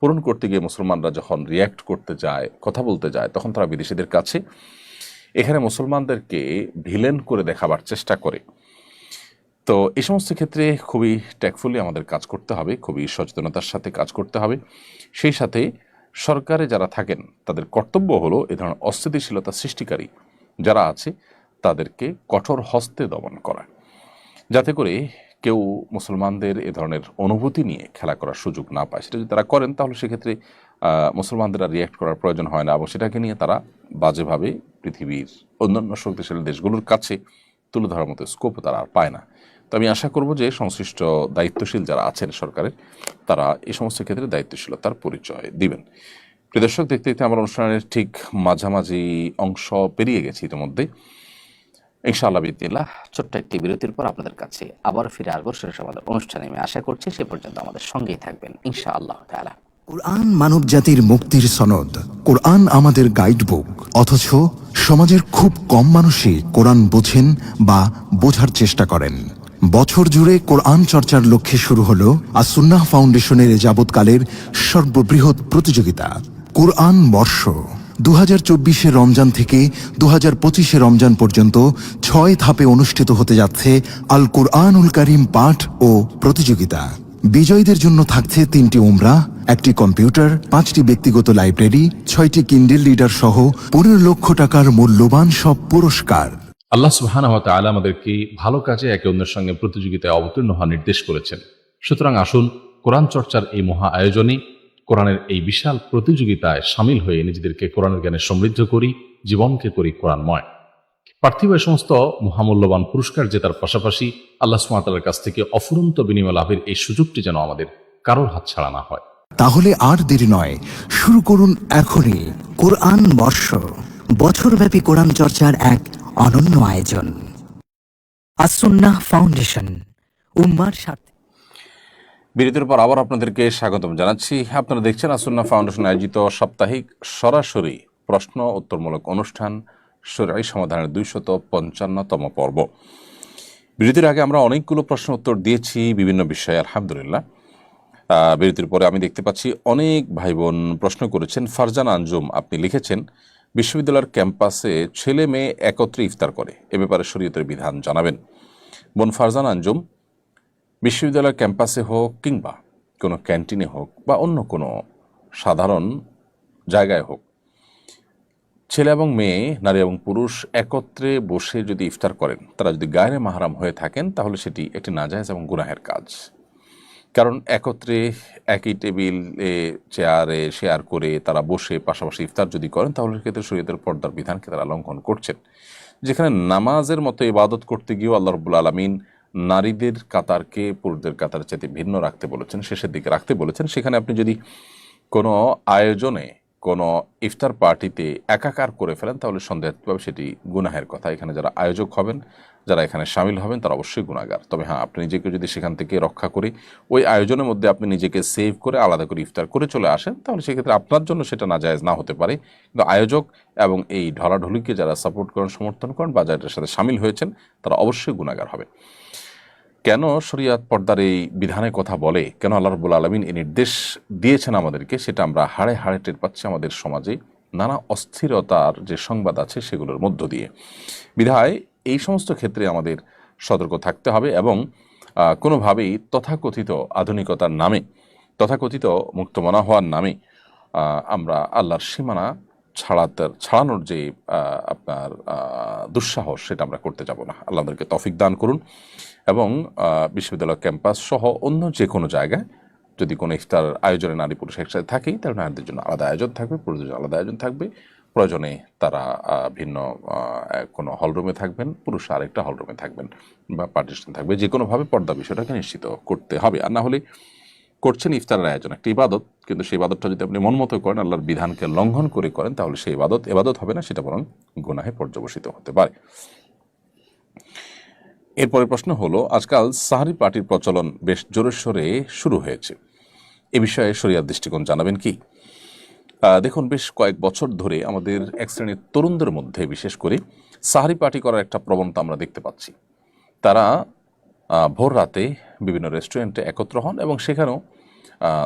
পূরণ করতে গিয়ে মুসলমানরা যখন রিয়্যাক্ট করতে যায়, কথা বলতে যায়, তখন তারা বিদেশিদের কাছে এখানে মুসলমানদেরকে ভিলেন করে দেখাবার চেষ্টা করে। তো এই সমস্ত ক্ষেত্রে খুবই ট্যাক্টফুলি আমাদের কাজ করতে হবে, খুবই সচেতনতার সাথে কাজ করতে হবে। সেই সাথে সরকারে যারা থাকেন তাদের কর্তব্য হলো এ ধরনের অস্থিতিশীলতা সৃষ্টিকারী যারা আছে তাদেরকে কঠোর হস্তে দমন করা, যাতে করে কেউ মুসলমানদের এ ধরনের অনুভূতি নিয়ে খেলা করার সুযোগ না পায়। সেটা যদি তারা করেন তাহলে সেক্ষেত্রে মুসলমানদের আর রিয়্যাক্ট করার প্রয়োজন হয় না এবং সেটাকে নিয়ে তারা বাজেভাবে পৃথিবীর অন্যান্য শক্তিশালী দেশগুলোর কাছে তুলে ধরার মতো স্কোপও তারা আর পায় না। তো আমি আশা করব যে সংশ্লিষ্ট দায়িত্বশীল যারা আছেন সরকারের, তারা এই সমস্ত ক্ষেত্রে দায়িত্বশীলতার পরিচয় দিবেন। প্রিয় দর্শক, দেখতে দেখতে আমার অনুষ্ঠানের ঠিক মাঝামাঝি অংশ পেরিয়ে গেছি ইতিমধ্যে। ইনশাআল্লাহ বিদিল্লাহ ছোট্ট একটি বিরতির পর আপনাদের কাছে আবার ফিরে আসবো শেষ আমাদের অনুষ্ঠানে। আমি আশা করছি সে পর্যন্ত আমাদের সঙ্গেই থাকবেন ইনশাআল্লাহ তাআলা। কোরআন মানব জাতির মুক্তির সনদ, কোরআন আমাদের গাইডবুক। অথচ সমাজের খুব কম মানুষই কোরআন বোঝেন বা বোঝার চেষ্টা করেন। বছর জুড়ে কোরআন চর্চার লক্ষ্যে শুরু হলো আস-সুন্নাহ ফাউন্ডেশনের যাবৎকালের সর্ববৃহৎ প্রতিযোগিতা কোরআন বর্ষ। 2024 রমজান থেকে 2025 রমজান পর্যন্ত 6 ধাপে অনুষ্ঠিত হতে যাচ্ছে আল কোরআনুল কারীম পাঠ ও প্রতিযোগিতা। বিজয়ীদের জন্য থাকছে 3টি উমরা, 1টি কম্পিউটার, 5টি ব্যক্তিগত লাইব্রেরি, 6টি কিন্ডেল রিডার সহ 15 লক্ষ টাকার মূল্যবান সব পুরস্কার। আল্লাহ সুবহানাহু ওয়া তাআলা আমাদেরকে ভালো কাজে একে অন্যের সঙ্গে প্রতিযোগিতায় অবতীর্ণ হওয়ার নির্দেশ করেছেন। সুতরাং আসুন কোরআন চর্চার এই মহা আয়োজনে, কোরআনের এই বিশাল প্রতিযোগিতায় সামিল হয়ে নিজেদেরকে কোরআনের জ্ঞানে সমৃদ্ধ করি, জীবনকে করি কোরআনময়। পার্থিব সমস্ত মহামূল্যবান পুরস্কার জেতার পাশাপাশি আল্লাহ সুবহানাহু ওয়া তাআলার কাছ থেকে অফুরন্ত বিনিময় লাভের এই সুযোগটি যেন আমাদের কারোর হাতছাড়া না হয়। তাহলে আর দেরি নয়, শুরু করুন এখনই কোরআন বর্ষ, বছরব্যাপী কোরআন চর্চার এক অনন্য আয়োজন। আস-সুন্নাহ ফাউন্ডেশন, উম্মার স্বার্থে। বিরতির পর আবার আপনাদেরকে স্বাগতম জানাচ্ছি। আপনারা দেখছেন আস-সুন্নাহ ফাউন্ডেশন আয়োজিত সাপ্তাহিক সরাসরি প্রশ্ন উত্তরমূলক অনুষ্ঠান শরঈ সমাধানের 255তম পর্ব। বিরতির আগে আমরা অনেকগুলো প্রশ্ন উত্তর দিয়েছি বিভিন্ন বিষয়ে, আলহামদুলিল্লাহ। বিরতির পরে আমি দেখতে পাচ্ছি অনেক ভাই বোন প্রশ্ন করেছেন। ফারজান আঞ্জুম আপনি লিখেছেন, বিশ্ববিদ্যালয়ের ক্যাম্পাসে ছেলে মেয়ে একত্রে ইফতার করে, এ ব্যাপারে শরীয়তের বিধান জানাবেন। বোন ফারজান আঞ্জুম, বিশ্ববিদ্যালয়ের ক্যাম্পাসে হোক কিংবা কোনো ক্যান্টিনে হোক বা অন্য কোনো সাধারণ জায়গায় হোক, ছেলে এবং মেয়ে, নারী এবং পুরুষ একত্রে বসে যদি ইফতার করেন, তারা যদি গায়রে মাহরাম হয়ে থাকেন, তাহলে সেটি একটি নাজায়েজ এবং গুনাহের কাজ। কারণ একত্রে একই টেবিলে চেয়ারে শেয়ার করে তারা বসে পাশাপাশি ইফতার যদি করেন, তাহলে সেক্ষেত্রে শরীয়তের পর্দার বিধানকে তারা লঙ্ঘন করছেন। যেখানে নামাজের মতো ইবাদত করতে গিয়েও আল্লাহ রাব্বুল আলামিন নারীদের কাতারকে পুরুষদের কাতার চাইতে ভিন্ন রাখতে বলেছেন, শেষের দিকে রাখতে বলেছেন, সেখানে আপনি যদি কোনো আয়োজনে, কোনো ইফতার পার্টিতে একাকার করে ফেলেন, তাহলে সন্দেহভাবে সেটি গুনাহের কথা। এখানে যারা আয়োজক হবেন, যারা এখানে সামিল হবেন, তারা অবশ্যই গুনাহগার। তবে হ্যাঁ, আপনি নিজেকে যদি সেখান থেকে রক্ষা করে ওই আয়োজনের মধ্যে আপনি নিজেকে সেভ করে আলাদা করে ইফতার করে চলে আসেন, তাহলে সেক্ষেত্রে আপনার জন্য সেটা নাজায়েজ না হতে পারে। কিন্তু আয়োজক এবং এই ঢলাঢলিকে যারা সাপোর্ট করেন, সমর্থন করেন বা যাদের সাথে সামিল হয়েছেন, তারা অবশ্যই গুনাহগার হবে। কেন শরিয়াত পর্দার এই বিধানের কথা বলে, কেন আল্লাহ রাব্বুল আলামিন এই নির্দেশ দিয়েছেন আমাদেরকে, সেটা আমরা হাড়ে হাড়ে টের পাচ্ছি আমাদের সমাজে নানা অস্থিরতার যে সংবাদ আছে সেগুলোর মধ্য দিয়ে। বিধায় এই সমস্ত ক্ষেত্রে আমাদের সতর্ক থাকতে হবে এবং কোনোভাবেই তথাকথিত আধুনিকতার নামে, তথাকথিত মুক্তমনা হওয়ার নামে আমরা আল্লাহর সীমানা ছাড়ানোর যে আপনার দুঃসাহস, সেটা আমরা করতে যাব না। আল্লাহ আমাদেরকে তৌফিক দান করুন এবং বিশ্ববিদ্যালয় ক্যাম্পাস সহ অন্য যে কোনো জায়গায় যদি কোনো ইফতার আয়োজনে নারী পুরুষ একসাথে থাকেই, তাহলে নারীদের জন্য আলাদা আয়োজন থাকবে, পুরুষদের জন্য আলাদা আয়োজন থাকবে। প্রয়োজনে তারা ভিন্ন কোনো হলরুমে থাকবেন, পুরুষ আরেকটা হলরুমে থাকবেন বা পার্টিশন থাকবে। যে কোনোভাবে পর্দা বিষয়টাকে নিশ্চিত করতে হবে। আর না হলে করছেন ইফতারের আয়োজন, একটা ইবাদত, কিন্তু সেই ইবাদতটা যদি আপনি মন মতো করেন, আল্লাহর বিধানকে লঙ্ঘন করে করেন, তাহলে সেই ইবাদত হবে না, সেটা বরং গুনাহে পর্যবসিত হতে পারে। এরপরে প্রশ্ন হলো, আজকাল সাহারি পার্টির প্রচলন বেশ জোরে সোরে শুরু হয়েছে, এ বিষয়ে শরিয়াত দৃষ্টিকোণ জানাবেন কি? দেখুন, বেশ কয়েক বছর ধরে আমাদের এক শ্রেণীর তরুণদের মধ্যে বিশেষ করে সাহারি পার্টি করার একটা প্রবণতা আমরা দেখতে পাচ্ছি। তারা ভোর রাতে বিভিন্ন রেস্টুরেন্টে একত্র হন এবং সেখানেও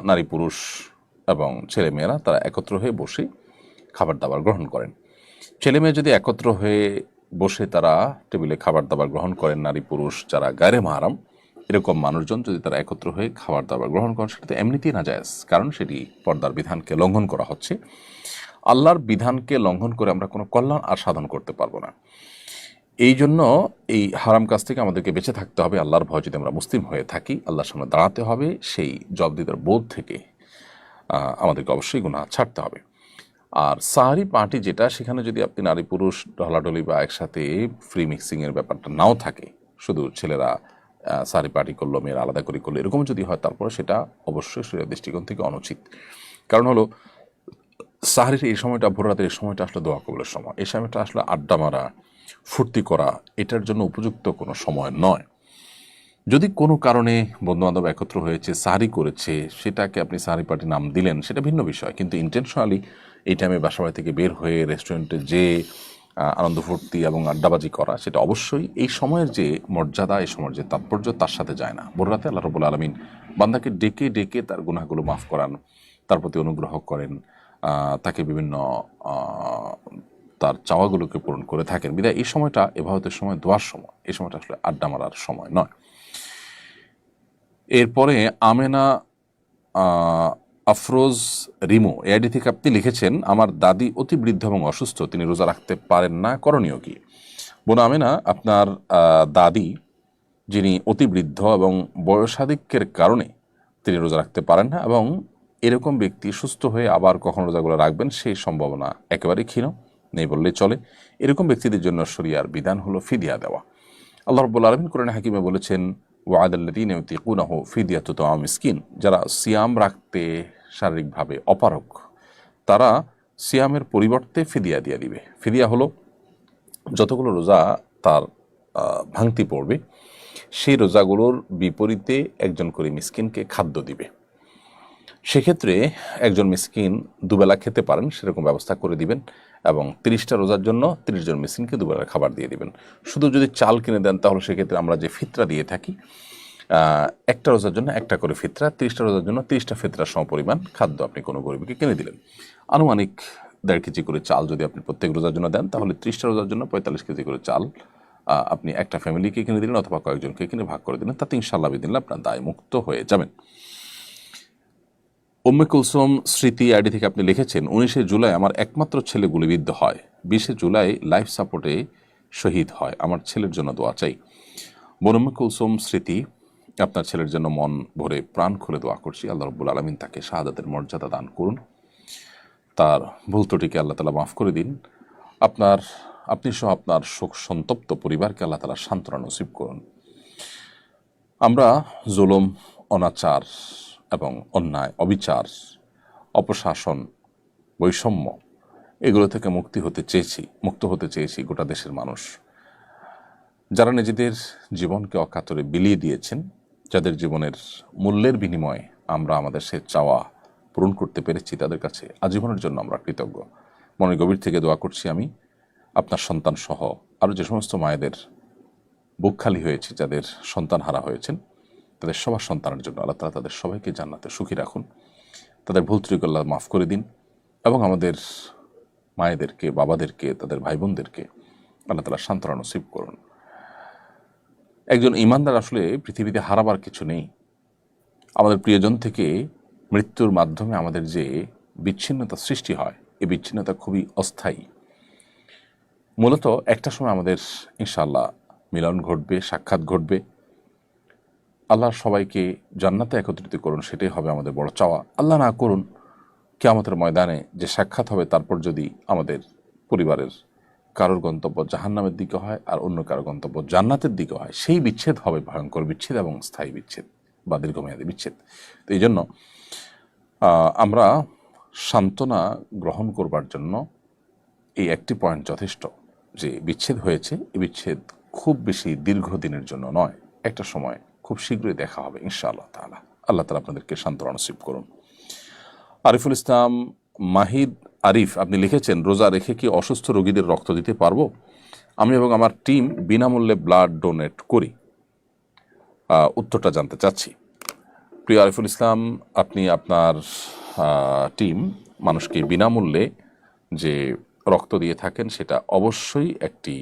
নারী পুরুষ এবং ছেলেমেয়েরা তারা একত্র হয়ে বসে খাবার দাবার গ্রহণ করেন। ছেলেমেয়ে যদি একত্র হয়ে বসে তারা টেবিলে খাবার দাবার গ্রহণ করেন, নারী পুরুষ যারা গায়রে মাহরাম এরকম মানুষজন যদি তারা একত্র হয়ে খাবার দাবার গ্রহণ করেন, সেটা তো এমনিতেই নাজায়েজ, কারণ সেটি পর্দার বিধানকে লঙ্ঘন করা হচ্ছে। আল্লাহর বিধানকে লঙ্ঘন করে আমরা কোনো কল্যাণ আর সাধন করতে পারবো না। এই জন্য এই হারাম কাজ থেকে আমাদেরকে বেঁচে থাকতে হবে। আল্লাহর ভয় যদি আমরা মুসলিম হয়ে থাকি, আল্লাহর সামনে দাঁড়াতে হবে, সেই জবাবদিহিতার বোধ থেকে আমাদেরকে অবশ্যই গুনাহ ছাড়তে হবে। আর সাহারি পার্টি যেটা, সেখানে যদি আপনি নারী পুরুষ ঢলাঢলি বা একসাথে ফ্রি মিক্সিংয়ের ব্যাপারটা নাও থাকে, শুধু ছেলেরা সাহারি পার্টি করলো, মেয়েরা আলাদা করে করলো, এরকম যদি হয়, তারপরে সেটা অবশ্যই শরীয়তের দৃষ্টিকোণ থেকে অনুচিত। কারণ হলো, সাহারির এই সময়টা, ভোর রাতের এই সময়টা আসলে দোয়া কবুলের সময়, এই সময়টা আসলে আড্ডা মারা, ফুর্তি করা, এটার জন্য উপযুক্ত কোনো সময় নয়। যদি কোনো কারণে বন্ধুবান্ধব একত্র হয়েছে, সাহারি করেছে, সেটাকে আপনি সাহারি পার্টি নাম দিলেন, সেটা ভিন্ন বিষয়। কিন্তু ইন্টেনশনালি এই টাইমে বাসাবাড়ি থেকে বের হয়ে রেস্টুরেন্টে যে আনন্দ ফুর্তি এবং আড্ডাবাজি করা, সেটা অবশ্যই এই সময়ের যে মর্যাদা, এই সময়ের যে তাৎপর্য, তার সাথে যায় না। ভোর রাতে আল্লাহ রাব্বুল আলামিন বান্দাকে ডেকে ডেকে তার গুনাহগুলো মাফ করান, তার প্রতি অনুগ্রহ করেন, তাকে বিভিন্ন তার চাওয়াগুলোকে পূরণ করে থাকেন। বিধায় এই সময়টা ইবাদতের সময়, দোয়ার সময়, এই সময়টা আসলে আড্ডা মারার সময় নয়। এরপরে আমেনা আফরোজ রিমো এআইডি থেকে আপনি লিখেছেন, আমার দাদি অতি বৃদ্ধ এবং অসুস্থ, তিনি রোজা রাখতে পারেন না, করণীয় কি? বোন আমেনা, আপনার দাদি যিনি অতি বৃদ্ধ এবং বয়সাধিক্যের কারণে তিনি রোজা রাখতে পারেন না, এবং এরকম ব্যক্তি সুস্থ হয়ে আবার কখন রোজাগুলো রাখবেন সেই সম্ভাবনা একেবারেই ক্ষীণ, নেই বললেই চলে। এরকম ব্যক্তিদের জন্য শরিয়ার বিধান হলো ফিদিয়া দেওয়া। আল্লাহ রাব্বুল আলামিন কোরআনে হাকিমে বলেছেন, ওয়াদাল্লাযীনা ইউতিকুনাহু ফিদিয়াতু তাআম মিসকিন, যারা সিয়াম রাখতে শারীরিকভাবে অপারগ, তারা সিয়ামের পরিবর্তে ফিদিয়া দিয়ে দিবে। ফিদিয়া হলো যতগুলো রোজা তার ভাঙতি পড়বে, সেই রোজাগুলোর বিপরীতে একজন করে মিসকিনকে খাদ্য দিবে। সেক্ষেত্রে একজন মিসকিন দুবেলা খেতে পারেন সেরকম ব্যবস্থা করে দিবেন, এবং 30টা রোজার জন্য 30 জন মিসকিনকে দুবেলা খাবার দিয়ে দিবেন। শুধু যদি চাল কিনে দেন, তাহলে সেক্ষেত্রে আমরা যে ফিতরা দিয়ে থাকি, একটা রোজার জন্য একটা করে ফিতরা, 30টা রোজার জন্য 30টা ফিতরার সমপরিমাণ খাদ্য আপনি কোনো গরিবকে কিনে দিলেন। আনুমানিক 1.5 কেজি করে চাল যদি আপনি প্রত্যেক রোজার জন্য দেন, তাহলে 30টা রোজার জন্য 45 কেজি করে চাল আপনি একটা ফ্যামিলিকে কিনে দিলেন অথবা কয়েকজনকে কিনে ভাগ করে দিলেন, তাতে ইনশাআল্লাহ বিদিনল্লাহ আপনার দায় মুক্ত হয়ে যাবেন। উম্মে কুলসুম স্মৃতি আইডি থেকে আপনি লিখেছেন, 19শে জুলাই আমার একমাত্র ছেলে গুলিবিদ্ধ হয়, 20শে জুলাই লাইফ সাপোর্টে শহীদ হয়, আমার ছেলের জন্য দোয়া চাই। বোন উম্মে কুলসুম স্মৃতি, আপনার ছেলের জন্য মন ভরে প্রাণ খুলে দোয়া করছি, আল্লাহ রাব্বুল আলামিন তাকে শাহাদাতের মর্যাদা দান করুন, তার ভুল ত্রুটিকে আল্লাহ তাআলা মাফ করে দিন, আপনি সহ আপনার শোক সন্তপ্ত পরিবারকে আল্লাহ তাআলা সান্ত্বনা নসিব করুন। আমরা জুলুম, অনাচার এবং অন্যায়, অবিচার, অপশাসন, বৈষম্য এগুলো থেকে মুক্ত হতে চেয়েছি গোটা দেশের মানুষ। যারা নিজেদের জীবনকে অকাতরে বিলিয়ে দিয়েছেন, যাদের জীবনের মূল্যের বিনিময়ে আমরা আমাদের সে চাওয়া পূরণ করতে পেরেছি, তাদের কাছে আজীবনের জন্য আমরা কৃতজ্ঞ। মনের গভীর থেকে দোয়া করছি আমি, আপনার সন্তান সহ আরও যে সমস্ত মায়েদের বুক খালি হয়েছে, যাদের সন্তান হারা হয়েছেন, তাদের সবার সন্তানের জন্য আল্লাহ তাআলা তাদের সবাইকে জান্নাতে সুখী রাখুন, তাদের ভুল ত্রুটি আল্লাহ মাফ করে দিন, এবং আমাদের মায়েদেরকে, বাবাদেরকে, তাদের ভাই বোনদেরকে আল্লাহ তাআলা সান্ত্বনা নসিব করুন। একজন ঈমানদার আসলে পৃথিবীতে হারাবার কিছু নেই। আমাদের প্রিয়জন থেকে মৃত্যুর মাধ্যমে আমাদের যে বিচ্ছিন্নতা সৃষ্টি হয়, এই বিচ্ছিন্নতা খুবই অস্থায়ী। মূলত একটা সময় আমাদের ইনশাআল্লাহ মিলন ঘটবে, সাক্ষাৎ ঘটবে। আল্লাহ সবাইকে জান্নাতে একত্রিত করুন, সেটাই হবে আমাদের বড় চাওয়া। আল্লাহ না করুন কিয়ামতের ময়দানে যে সাক্ষাৎ হবে, তারপর যদি আমাদের পরিবারের কারোর গন্তব্য জাহান্নামের দিকে হয় আর অন্য কারোর গন্তব্য জান্নাতের দিকে হয়, সেই বিচ্ছেদ হবে ভয়ঙ্কর বিচ্ছেদ এবং স্থায়ী বিচ্ছেদ বা দীর্ঘমেয়াদী বিচ্ছেদ। তো এই জন্য আমরা সান্ত্বনা গ্রহণ করবার জন্য এই একটি পয়েন্ট যথেষ্ট, যে বিচ্ছেদ হয়েছে, এই বিচ্ছেদ খুব বেশি দীর্ঘদিনের জন্য নয়, একটা সময় খুব শীঘ্রই দেখা হবে ইনশাআল্লাহ তাআলা। আল্লাহ তাআলা আপনাদেরকে সান্ত্বনা নসিব করুন। আরিফুল ইসলাম মাহিদ আরিফ, আপনি লিখেছেন, রোজা রেখে কি অসুস্থ রোগীদের রক্ত দিতে পারবো? আমি এবং আমার টিম বিনামূল্যে ব্লাড ডোনেট করি। উত্তরটা জানতে চাচ্ছি। প্রিয় আরিফুল ইসলাম, আপনি আপনার টিম মানুষকে বিনামূল্যে যে রক্ত দিয়ে থাকেন, সেটা অবশ্যই একটি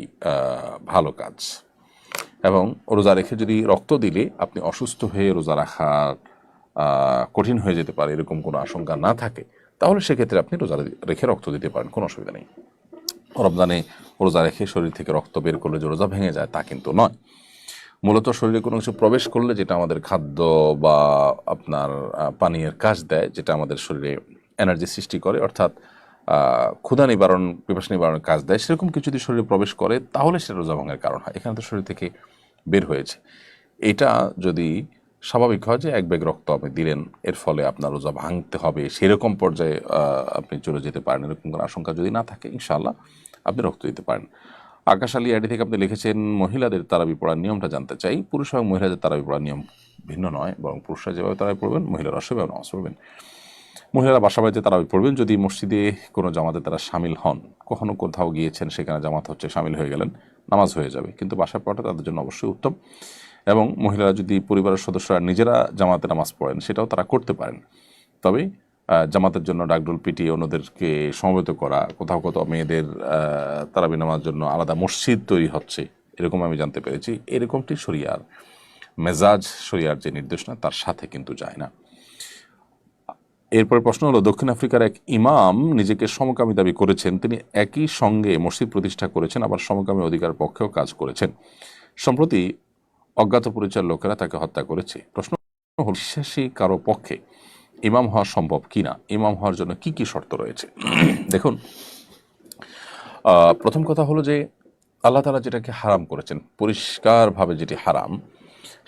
ভালো কাজ। এবং রোজা রেখে যদি রক্ত দিলে আপনি অসুস্থ হয়ে রোজা রাখা কঠিন হয়ে যেতে পারে, এরকম কোনো আশঙ্কা না থাকে, তাহলে সেক্ষেত্রে আপনি রোজা রেখে রক্ত দিতে পারেন, কোনো অসুবিধা নেই। রমজানে রোজা রেখে শরীর থেকে রক্ত বের করলে যে রোজা ভেঙে যায় তা কিন্তু নয়। মূলত শরীরে কোনো কিছু প্রবেশ করলে, যেটা আমাদের খাদ্য বা আপনার পানীয়ের কাজ দেয়, যেটা আমাদের শরীরে এনার্জি সৃষ্টি করে, অর্থাৎ ক্ষুধা নিবারণ, পিপাসা নিবারণের কাজ দেয়, সেরকম কিছু যদি শরীরে প্রবেশ করে, তাহলে সেটা রোজা ভাঙার কারণ হয়। এখানে তো শরীর থেকে বের হয়েছে। এটা যদি স্বাভাবিক হয় যে এক ব্যাগ রক্ত আপনি দিলেন, এর ফলে আপনার রোজা ভাঙতে হবে, সেরকম পর্যায়ে আপনি চলে যেতে পারেন, এরকম কোনো আশঙ্কা যদি না থাকে, ইনশাআল্লাহ আপনি রক্ত দিতে পারেন। আকাশ আলী আইডি থেকে আপনি লিখেছেন, মহিলাদের তারাবি পড়ার নিয়মটা জানতে চাই। পুরুষ এবং মহিলাদের তারাবি পড়ার নিয়ম ভিন্ন নয়, বরং পুরুষরা যেভাবে তারাবি পড়বেন, মহিলারা সেভাবে নামাজ পড়বেন। মহিলারা বাসা বাড়িতে তারাবি পড়বেন। যদি মসজিদে কোনো জামাতে তারা সামিল হন, কখনো কোথাও গিয়েছেন, সেখানে জামাত হচ্ছে, সামিল হয়ে গেলেন, নামাজ হয়ে যাবে, কিন্তু বাসায় পড়াটা তাদের জন্য অবশ্যই উত্তম। এবং মহিলারা যদি পরিবারের সদস্যরা নিজেরা জামাতে নামাজ পড়েন, সেটাও তারা করতে পারেন। তবে জামাতের জন্য ডাকডোল পিটিয়ে অন্যদেরকে সমবেত করা, কোথাও কোথাও মেয়েদের তারাবি নামাজের জন্য আলাদা মসজিদ তৈরি হচ্ছে, এরকম আমি জানতে পেরেছি। এরকমটি শরিয়ার মেজাজ, শরিয়ার যে নির্দেশনা, তার সাথে কিন্তু যায় না। এরপরে প্রশ্ন হলো, দক্ষিণ আফ্রিকার এক ইমাম নিজেকে সমকামী দাবি করেছেন। তিনি একই সঙ্গে মসজিদ প্রতিষ্ঠা করেছেন, আবার সমকামী অধিকার পক্ষেও কাজ করেছেন। সম্প্রতি অজ্ঞাত পরিচয়ের লোকেরা তাকে হত্যা করেছে। প্রশ্ন হল, বিশ্বাসী কারো পক্ষে ইমাম হওয়া সম্ভব কিনা, ইমাম হওয়ার জন্য কি কি শর্ত রয়েছে? দেখুন, প্রথম কথা হলো যে আল্লাহ তাআলা যেটাকে হারাম করেছেন, পরিষ্কারভাবে যেটি হারাম,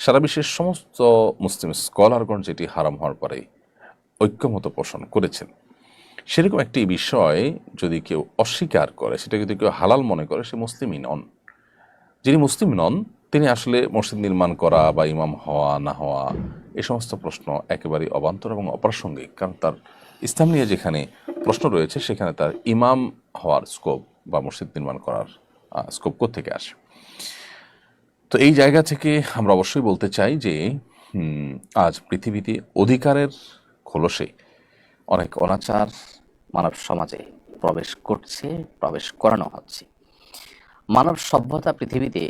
সারা বিশ্বের সমস্ত মুসলিম স্কলারগণ যেটি হারাম হওয়ার পরে ঐক্যমত পোষণ করেছেন, সেরকম একটি বিষয় যদি কেউ অস্বীকার করে, সেটা যদি কেউ হালাল মনে করে, সে মুসলিমই নন। যিনি মুসলিম নন, তিনি আসলে মসজিদ নির্মাণ করা বা ইমাম হওয়া না হওয়া, এই সমস্ত প্রশ্ন একেবারেই অবান্তর এবং অপ্রাসঙ্গিক। কারণ তার ইসলাম নিয়ে যেখানে প্রশ্ন রয়েছে, সেখানে তার ইমাম হওয়ার স্কোপ বা মসজিদ নির্মাণ করার স্কোপ কোত্থেকে আসে? তো এই জায়গা থেকে আমরা অবশ্যই বলতে চাই যে আজ পৃথিবীতে অধিকারের খোলসে অনেক অনাচার মানব সমাজে প্রবেশ করছে, প্রবেশ করানো হচ্ছে। মানব সভ্যতা পৃথিবীতে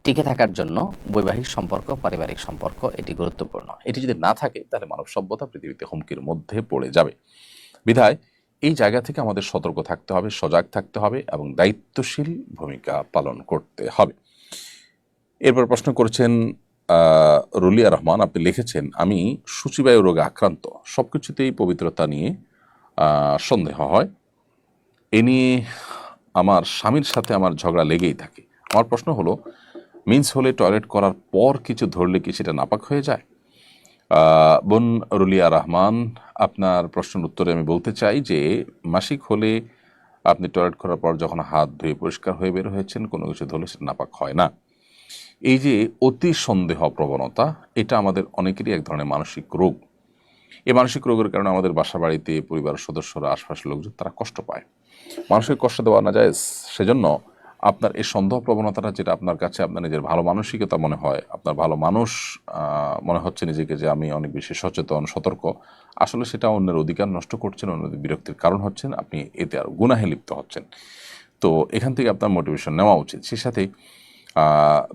টিকে থাকার জন্য বৈবাহিক সম্পর্ক, পারিবারিক সম্পর্ক এটি গুরুত্বপূর্ণ। এটি যদি না থাকে তাহলে মানব সভ্যতা পৃথিবীতে হুমকির মধ্যে পড়ে যাবে। বিধায় এই জায়গা থেকে আমাদের সতর্ক থাকতে হবে, সজাগ থাকতে হবে এবং দায়িত্বশীল ভূমিকা পালন করতে হবে। এরপর প্রশ্ন করেছেন রুলিয়া রহমান, আপনি লিখেছেন, আমি সূচিবায়ু রোগে আক্রান্ত, সব কিছুতেই পবিত্রতা নিয়ে সন্দেহ হয়, এ নিয়ে আমার স্বামীর সাথে আমার ঝগড়া লেগেই থাকে। আমার প্রশ্ন হলো, মিন্স হলে টয়লেট করার পর কিছু ধরলে কি সেটা নাপাক হয়ে যায়? বোন রুলিয়া রহমান, আপনার প্রশ্নের উত্তরে আমি বলতে চাই যে মাসিক হলে আপনি টয়লেট করার পর যখন হাত ধুয়ে পরিষ্কার হয়ে বের হয়েছেন, কোনো কিছু ধরলে সেটা নাপাক হয় না। এই যে অতি সন্দেহ প্রবণতা, এটা আমাদের অনেকেরই এক ধরনের মানসিক রোগ। এই মানসিক রোগের কারণে আমাদের বাসা বাড়িতে পরিবারের সদস্যরা, আশপাশের লোকজন তারা কষ্ট পায়। মানুষকে কষ্ট দেওয়া না যায়, সেজন্য আপনার এই সন্দেহ প্রবণতাটা, যেটা আপনার কাছে আপনার নিজের ভালো মানসিকতা মনে হয়, আপনার ভালো মানুষ মনে হচ্ছে নিজেকে যে আমি অনেক বেশি সচেতন, সতর্ক, আসলে সেটা অন্যের অধিকার নষ্ট করছেন, অন্যদের বিরক্তির কারণ হচ্ছেন, আপনি এতে আর গুনাহে লিপ্ত হচ্ছেন। তো এখান থেকে আপনার মোটিভেশন নেওয়া উচিত। সেই সাথে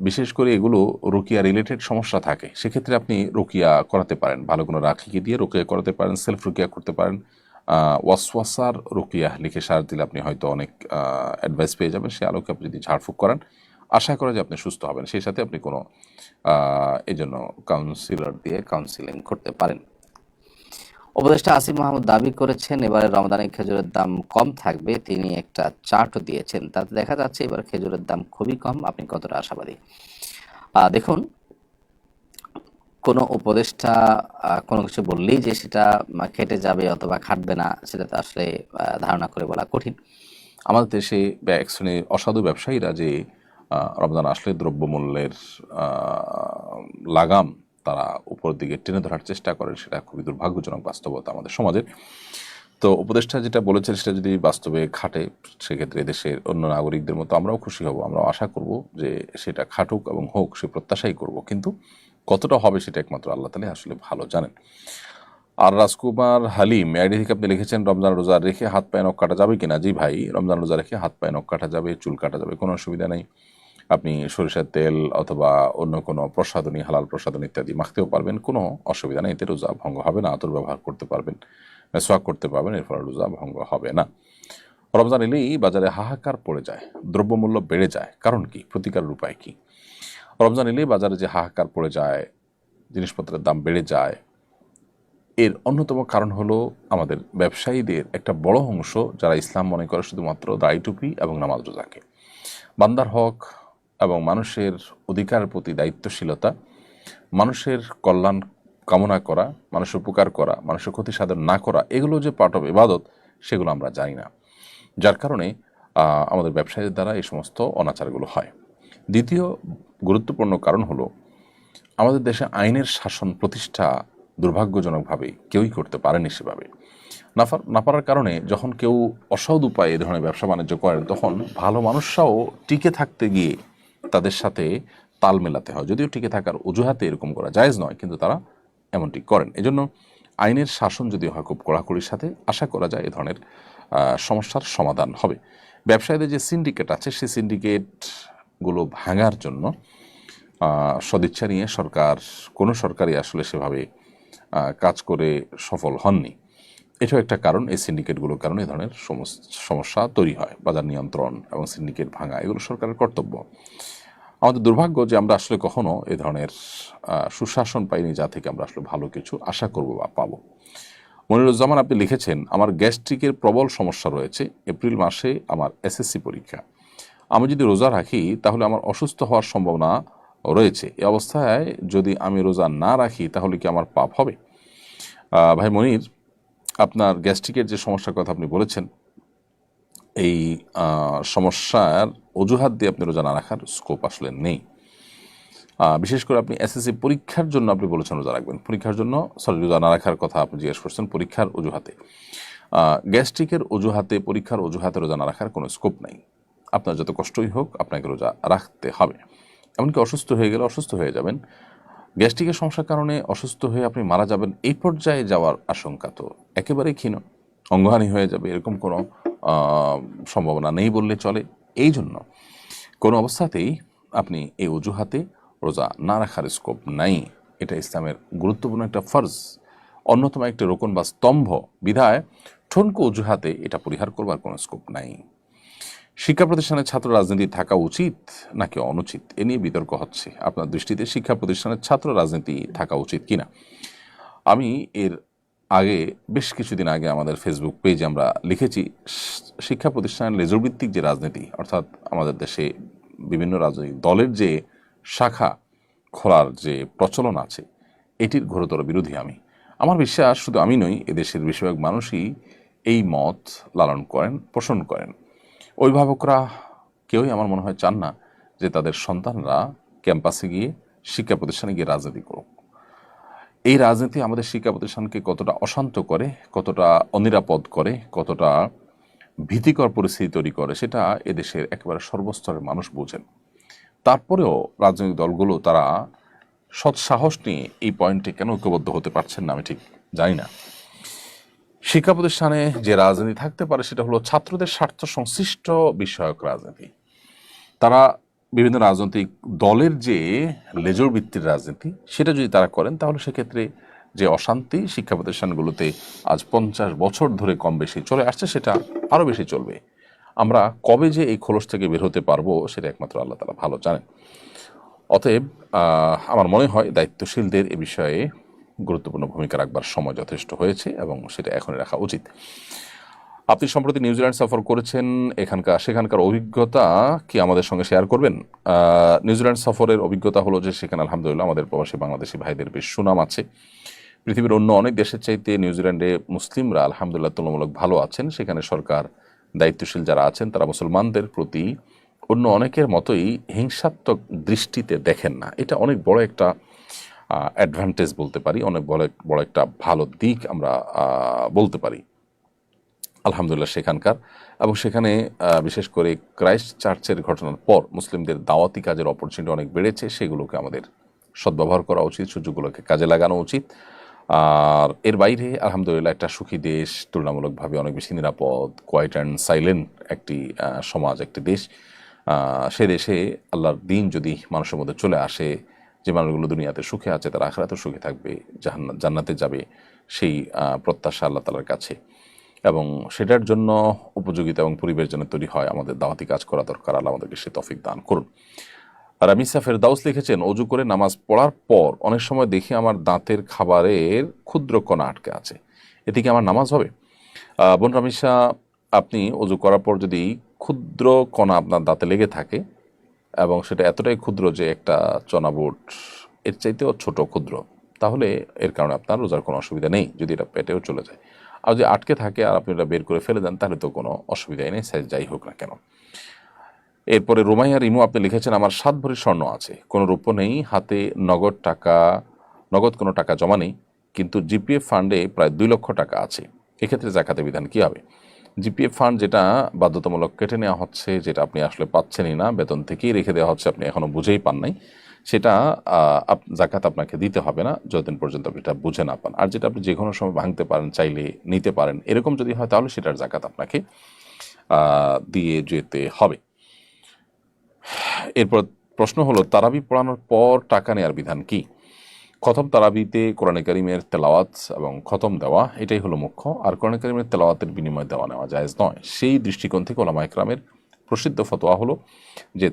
বিশেষ করে এগুলো রুকিয়া রিলেটেড সমস্যা থাকে, সেক্ষেত্রে আপনি রুকিয়া করাতে পারেন, ভালো কোনো রাখিকে দিয়ে রুকিয়া করাতে পারেন, সেলফ রুকিয়া করতে পারেন। ওয়াসওয়াসার রুকিয়া লিখে সার দিলে আপনি হয়তো অনেক অ্যাডভাইস পেয়ে যাবেন। সে আলোকে আপনি যদি ঝাড়ফুঁক করেন, আশা করা যে আপনি সুস্থ হবেন। সেই সাথে আপনি কোনো এই জন্য কাউন্সিলর দিয়ে কাউন্সিলিং করতে পারেন। উপদেষ্টা আসিফ মাহমুদ দাবি করেছেন এবারে রমাদানে খেজুরের দাম কম থাকবে। তিনি একটা চার্টও দিয়েছেন, তাতে দেখা যাচ্ছে এবার খেজুরের দাম খুবই কম। আপনি কতটা আশাবাদী? দেখুন, কোনো উপদেষ্টা কোনো কিছু বললেই যে সেটা খেটে যাবে অথবা খাটবে না, সেটা তো আসলে ধারণা করে বলা কঠিন। আমাদের দেশে এক শ্রেণীর অসাধু ব্যবসায়ীরা যে রমজান আসলে দ্রব্যমূল্যের লাগাম তারা উপর দিকে টেনে ধরার চেষ্টা করেন, সেটা খুবই দুর্ভাগ্যজনক বাস্তবতা আমাদের সমাজের। তো উপদেষ্টা যেটা বলেছেন সেটা যদি বাস্তবে খাটে, সেক্ষেত্রে দেশের অন্য নাগরিকদের মতো আমরাও খুশি হব, আমরাও আশা করব যে সেটা খাটুক এবং হোক, সে প্রত্যাশাই করব। কিন্তু কতটা হবে সেটা একমাত্র আল্লাহ তাআলা আসলে ভালো জানেন। আর রাজকুমার হালিম আইডি থেকে আপনি লিখেছেন, রমজান রোজা রেখে হাত পায়ে নখ কাটা যাবে কিনা? জি ভাই, রমজান রোজা রেখে হাত পায়ে নখ কাটা যাবে, চুল কাটা যাবে, কোনো অসুবিধা নেই। আপনি সরিষার তেল অথবা অন্য কোনো প্রসাধনী, হালাল প্রসাধনী ইত্যাদি মাখতেও পারবেন, কোনো অসুবিধা নেই, এতে রোজা ভঙ্গ হবে না। আতর ব্যবহার করতে পারবেন, মেসওয়াক করতে পারবেন, এর ফলে রোজা ভঙ্গ হবে না। রমজান এলেই বাজারে হাহাকার পড়ে যায়, দ্রব্যমূল্য বেড়ে যায়, কারণ কি? প্রতিকারের উপায় কি? রমজান এলেই বাজারে যে হাহাকার পড়ে যায়, জিনিসপত্রের দাম বেড়ে যায়, এর অন্যতম কারণ হলো আমাদের ব্যবসায়ীদের একটা বড় অংশ, যারা ইসলাম মনে করে শুধুমাত্র দাড়ি টুপি এবং নামাজ রোজাকে। বান্দার হক এবং মানুষের অধিকারের প্রতি দায়িত্বশীলতা, মানুষের কল্যাণ কামনা করা, মানুষের উপকার করা, মানুষের ক্ষতি সাধন না করা, এগুলো যে পার্ট অফ ইবাদত, সেগুলো আমরা জানি না। যার কারণে আমাদের ব্যবসায়ীদের দ্বারা এই সমস্ত অনাচারগুলো হয়। দ্বিতীয় গুরুত্বপূর্ণ কারণ হলো আমাদের দেশে আইনের শাসন প্রতিষ্ঠা দুর্ভাগ্যজনকভাবে কেউই করতে পারেনি সেভাবে। না পারার কারণে যখন কেউ অসৎ উপায়ে এই ধরনের ব্যবসা বাণিজ্য করেন, তখন ভালো মানুষরাও টিকে থাকতে গিয়ে তাদের সাথে তাল মেলাতে হয়। যদিও টিকে থাকার অজুহাতে এরকম করা জায়েজ নয়, কিন্তু তারা এমনটি করেন। এজন্য আইনের শাসন যদি হয় খুব কড়াকড়ির সাথে, আশা করা যায় এ ধরনের সমস্যার সমাধান হবে। ব্যবসায়ীদের যে সিন্ডিকেট আছে, সেই সিন্ডিকেটগুলো ভাঙার জন্য সদিচ্ছা নিয়ে কোনো সরকারই আসলে সেভাবে কাজ করে সফল হননি। এটাও একটা কারণ, এই সিন্ডিকেটগুলোর কারণে এই ধরনের সমস্যা তৈরি হয়। বাজার নিয়ন্ত্রণ এবং সিন্ডিকেট ভাঙা এগুলো সরকারের কর্তব্য। আমাদের দুর্ভাগ্য যে আমরা আসলে কখনো এ ধরনের সুশাসন পাইনি, যা থেকে আমরা আসলে ভালো কিছু আশা করব বা পাবো। মনিরুজ্জামান আপনি লিখেছেন, আমার গ্যাস্ট্রিকের প্রবল সমস্যা রয়েছে, এপ্রিল মাসে আমার এসএসসি পরীক্ষা, আমি যদি রোজা রাখি তাহলে আমার অসুস্থ হওয়ার সম্ভাবনা রয়েছে। এই অবস্থায় যদি আমি রোজা না রাখি তাহলে কি আমার পাপ হবে? ভাই মনির, আপনার গ্যাস্ট্রিকের যে সমস্যার কথা আপনি বলেছেন, এই সমস্যার অজুহাত দিয়ে আপনি রোজা না রাখার স্কোপ আসলে নেই। বিশেষ করে আপনি এসএসসি পরীক্ষার জন্য আপনি বলেছেন রোজা রাখবেন, পরীক্ষার জন্য রোজা না রাখার কথা আপনি জিজ্ঞেস করছেন পরীক্ষার অজুহাতে। গ্যাস্ট্রিকের অজুহাতে, পরীক্ষার অজুহাতে রোজা না রাখার কোনো স্কোপ নেই। আপনার যত কষ্টই হোক আপনাকে রোজা রাখতে হবে। এমনকি অসুস্থ হয়ে গেলে অসুস্থ হয়ে যাবেন, গ্যাস্ট্রিকের সমস্যার কারণে অসুস্থ হয়ে আপনি মারা যাবেন, এই পর্যায়ে যাওয়ার আশঙ্কা তো একেবারেই ক্ষীণ, অঙ্গহানি হয়ে যাবে, এরকম কোনো সম্ভাবনা নেই বললে চলে। এই জন্য কোনো অবস্থাতেই আপনি এই অজুহাতে রোজা না রাখার স্কোপ নাই। এটা ইসলামের গুরুত্বপূর্ণ একটা ফরজ, অন্যতম একটা রোকন বা স্তম্ভ বিধায় ঠনকো অজুহাতে এটা পরিহার করবার কোনো স্কোপ নাই। শিক্ষা প্রতিষ্ঠানের ছাত্র রাজনীতি থাকা উচিত নাকি অনুচিত, এ নিয়ে বিতর্ক হচ্ছে। আপনার দৃষ্টিতে শিক্ষা প্রতিষ্ঠানের ছাত্র রাজনীতি থাকা উচিত কিনা? আমি এর আগে বেশ কিছুদিন আগে আমাদের ফেসবুক পেজে আমরা লিখেছি, শিক্ষা প্রতিষ্ঠানের লেজরভিত্তিক যে রাজনীতি, অর্থাৎ আমাদের দেশে বিভিন্ন রাজনৈতিক দলের যে শাখা খোলার যে প্রচলন আছে, এটির ঘোরতর বিরোধী আমি। আমার বিশ্বাস শুধু আমি নই, এদেশের বেশিরভাগ মানুষই এই মত লালন করেন, পোষণ করেন। অভিভাবকরা কেউই আমার মনে হয় চান না যে তাদের সন্তানরা ক্যাম্পাসে গিয়ে শিক্ষা প্রতিষ্ঠানে গিয়ে রাজনীতি করুক। এই রাজনীতি আমাদের শিক্ষা প্রতিষ্ঠানকে কতটা অশান্ত করে, কতটা অনিরাপদ করে, কতটা ভীতিকর পরিস্থিতি তৈরি করে, সেটা এদেশের একেবারে সর্বস্তরের মানুষ বোঝেন। তারপরেও রাজনৈতিক দলগুলো তারা সৎসাহস নিয়ে এই পয়েন্টে কেন ঐক্যবদ্ধ হতে পারছেন না আমি ঠিক জানি না। শিক্ষা প্রতিষ্ঠানে যে রাজনীতি থাকতে পারে সেটা হলো ছাত্রদের স্বার্থ সংশ্লিষ্ট বিষয়ক রাজনীতি। তারা বিভিন্ন রাজনৈতিক দলের যে লেজর ভিত্তির রাজনীতি সেটা যদি তারা করেন, তাহলে সেক্ষেত্রে যে অশান্তি শিক্ষা প্রতিষ্ঠানগুলোতে আজ 50 বছর ধরে কম বেশি চলে আসছে, সেটা আরও বেশি চলবে। আমরা কবে যে এই খোলস থেকে বের হতে পারবো সেটা একমাত্র আল্লাহ তাআলা ভালো জানেন। অতএব আমার মনে হয় দায়িত্বশীলদের এ বিষয়ে গুরুত্বপূর্ণ ভূমিকা রাখবার সময় যথেষ্ট হয়েছে এবং সেটা এখনই রাখা উচিত। আপনি সম্প্রতি নিউজিল্যান্ড সফর করেছেন, সেখানকার অভিজ্ঞতা কি আমাদের সঙ্গে শেয়ার করবেন? নিউজিল্যান্ড সফরের অভিজ্ঞতা হলো যে সেখানে আলহামদুলিল্লাহ আমাদের প্রবাসী বাংলাদেশি ভাইদের বেশ সুনাম আছে। পৃথিবীর অন্য অনেক দেশের চাইতে নিউজিল্যান্ডে মুসলিমরা আলহামদুলিল্লাহ তুলনামূলক ভালো আছেন। সেখানে সরকার দায়িত্বশীল যারা আছেন তারা মুসলমানদের প্রতি অন্য অনেকের মতোই হিংসাত্মক দৃষ্টিতে দেখেন না। এটা অনেক বড় একটা অ্যাডভান্টেজ বলতে পারি, অনেক বড় একটা ভালো দিক আমরা বলতে পারি আলহামদুলিল্লাহ সেখানকার। এবং সেখানে বিশেষ করে ক্রাইস্ট চার্চের ঘটনার পর মুসলিমদের দাওয়াতি কাজের অপরচুনিটি অনেক বেড়েছে। সেগুলোকে আমাদের সদ্ব্যবহার করা উচিত, সুযোগগুলোকে কাজে লাগানো উচিত। আর এর বাইরে আলহামদুলিল্লাহ একটা সুখী দেশ, তুলনামূলকভাবে অনেক বেশি নিরাপদ, কোয়াইট অ্যান্ড সাইলেন্ট একটি সমাজ, একটি দেশ। সে দেশে আল্লাহর দিন যদি মানুষের মধ্যে চলে আসে, যে মানুষগুলো দুনিয়াতে সুখে আছে তারা আখিরাতেও সুখে থাকবে, জান্নাতে যাবে, সেই প্রত্যাশা আল্লাহ তাআলার কাছে। এবং সেটার জন্য উপযোগিতা এবং পরিবেশ যেন তৈরি হয়, আমাদের দাওয়াতি কাজ করা দরকার। আল্লাহ আমাদেরকে সে তৌফিক দান করুন। রামিসা ফেরদাউস লিখেছেন, অজু করে নামাজ পড়ার পর অনেক সময় দেখি আমার দাঁতের খাবারের ক্ষুদ্র কণা আটকে আছে, এতে কি আমার নামাজ হবে? বোন রামিসা, আপনি অজু করার পর যদি ক্ষুদ্র কণা আপনার দাঁতে লেগে থাকে এবং সেটা এতটাই ক্ষুদ্র যে একটা চনা বুট এর চাইতেও ছোট ক্ষুদ্র, তাহলে এর কারণে আপনার রোজার কোনো অসুবিধা নেই, যদি এটা পেটেও চলে যায়। আর যদি আটকে থাকে আর আপনি এটা বের করে ফেলে দেন, তাহলে তো কোনো অসুবিধাই নেই, সাইজ যাই হোক না কেন। এরপরে রোমাইয়া রিমু আপনি লিখেছেন, আমার 7 ভরি স্বর্ণ আছে, কোনো রূপ নেই, হাতে নগদ কোনো টাকা জমা নেই, কিন্তু জিপিএফ ফান্ডে প্রায় 2 লক্ষ টাকা আছে, এক্ষেত্রে জাকাতের বিধান কী হবে? জিপিএফ ফান্ড যেটা বাধ্যতামূলক কেটে নেওয়া হচ্ছে, যেটা আপনি আসলে পাচ্ছেনই না, বেতন থেকেই রেখে দেওয়া হচ্ছে, আপনি এখনও বুঝেই পান নাই, সেটা জাকাত আপনাকে দিতে হবে না যতদিন পর্যন্ত আপনি এটা বুঝে না পান। আর যেটা আপনি যে কোনো সময় ভাঙতে পারেন, চাইলে নিতে পারেন, এরকম যদি হয় তাহলে সেটার জাকাত আপনাকে দিয়ে যেতে হবে। এরপর প্রশ্ন হলো, তারাবি পড়ানোর পর টাকা নেওয়ার বিধান কি? খতম তারাবিতে কোরআনে কারিমের তেলাওয়াত এবং খতম দেওয়া এটাই হলো মুখ্য, আর কোরআনে কারিমের তেলাওয়াতের বিনিময়ে দেওয়া নেওয়া জায়েজ নয়। সেই দৃষ্টিকোণ থেকে ওলামা ইকরামের প্রসিদ্ধ ফতোয়া হলো যে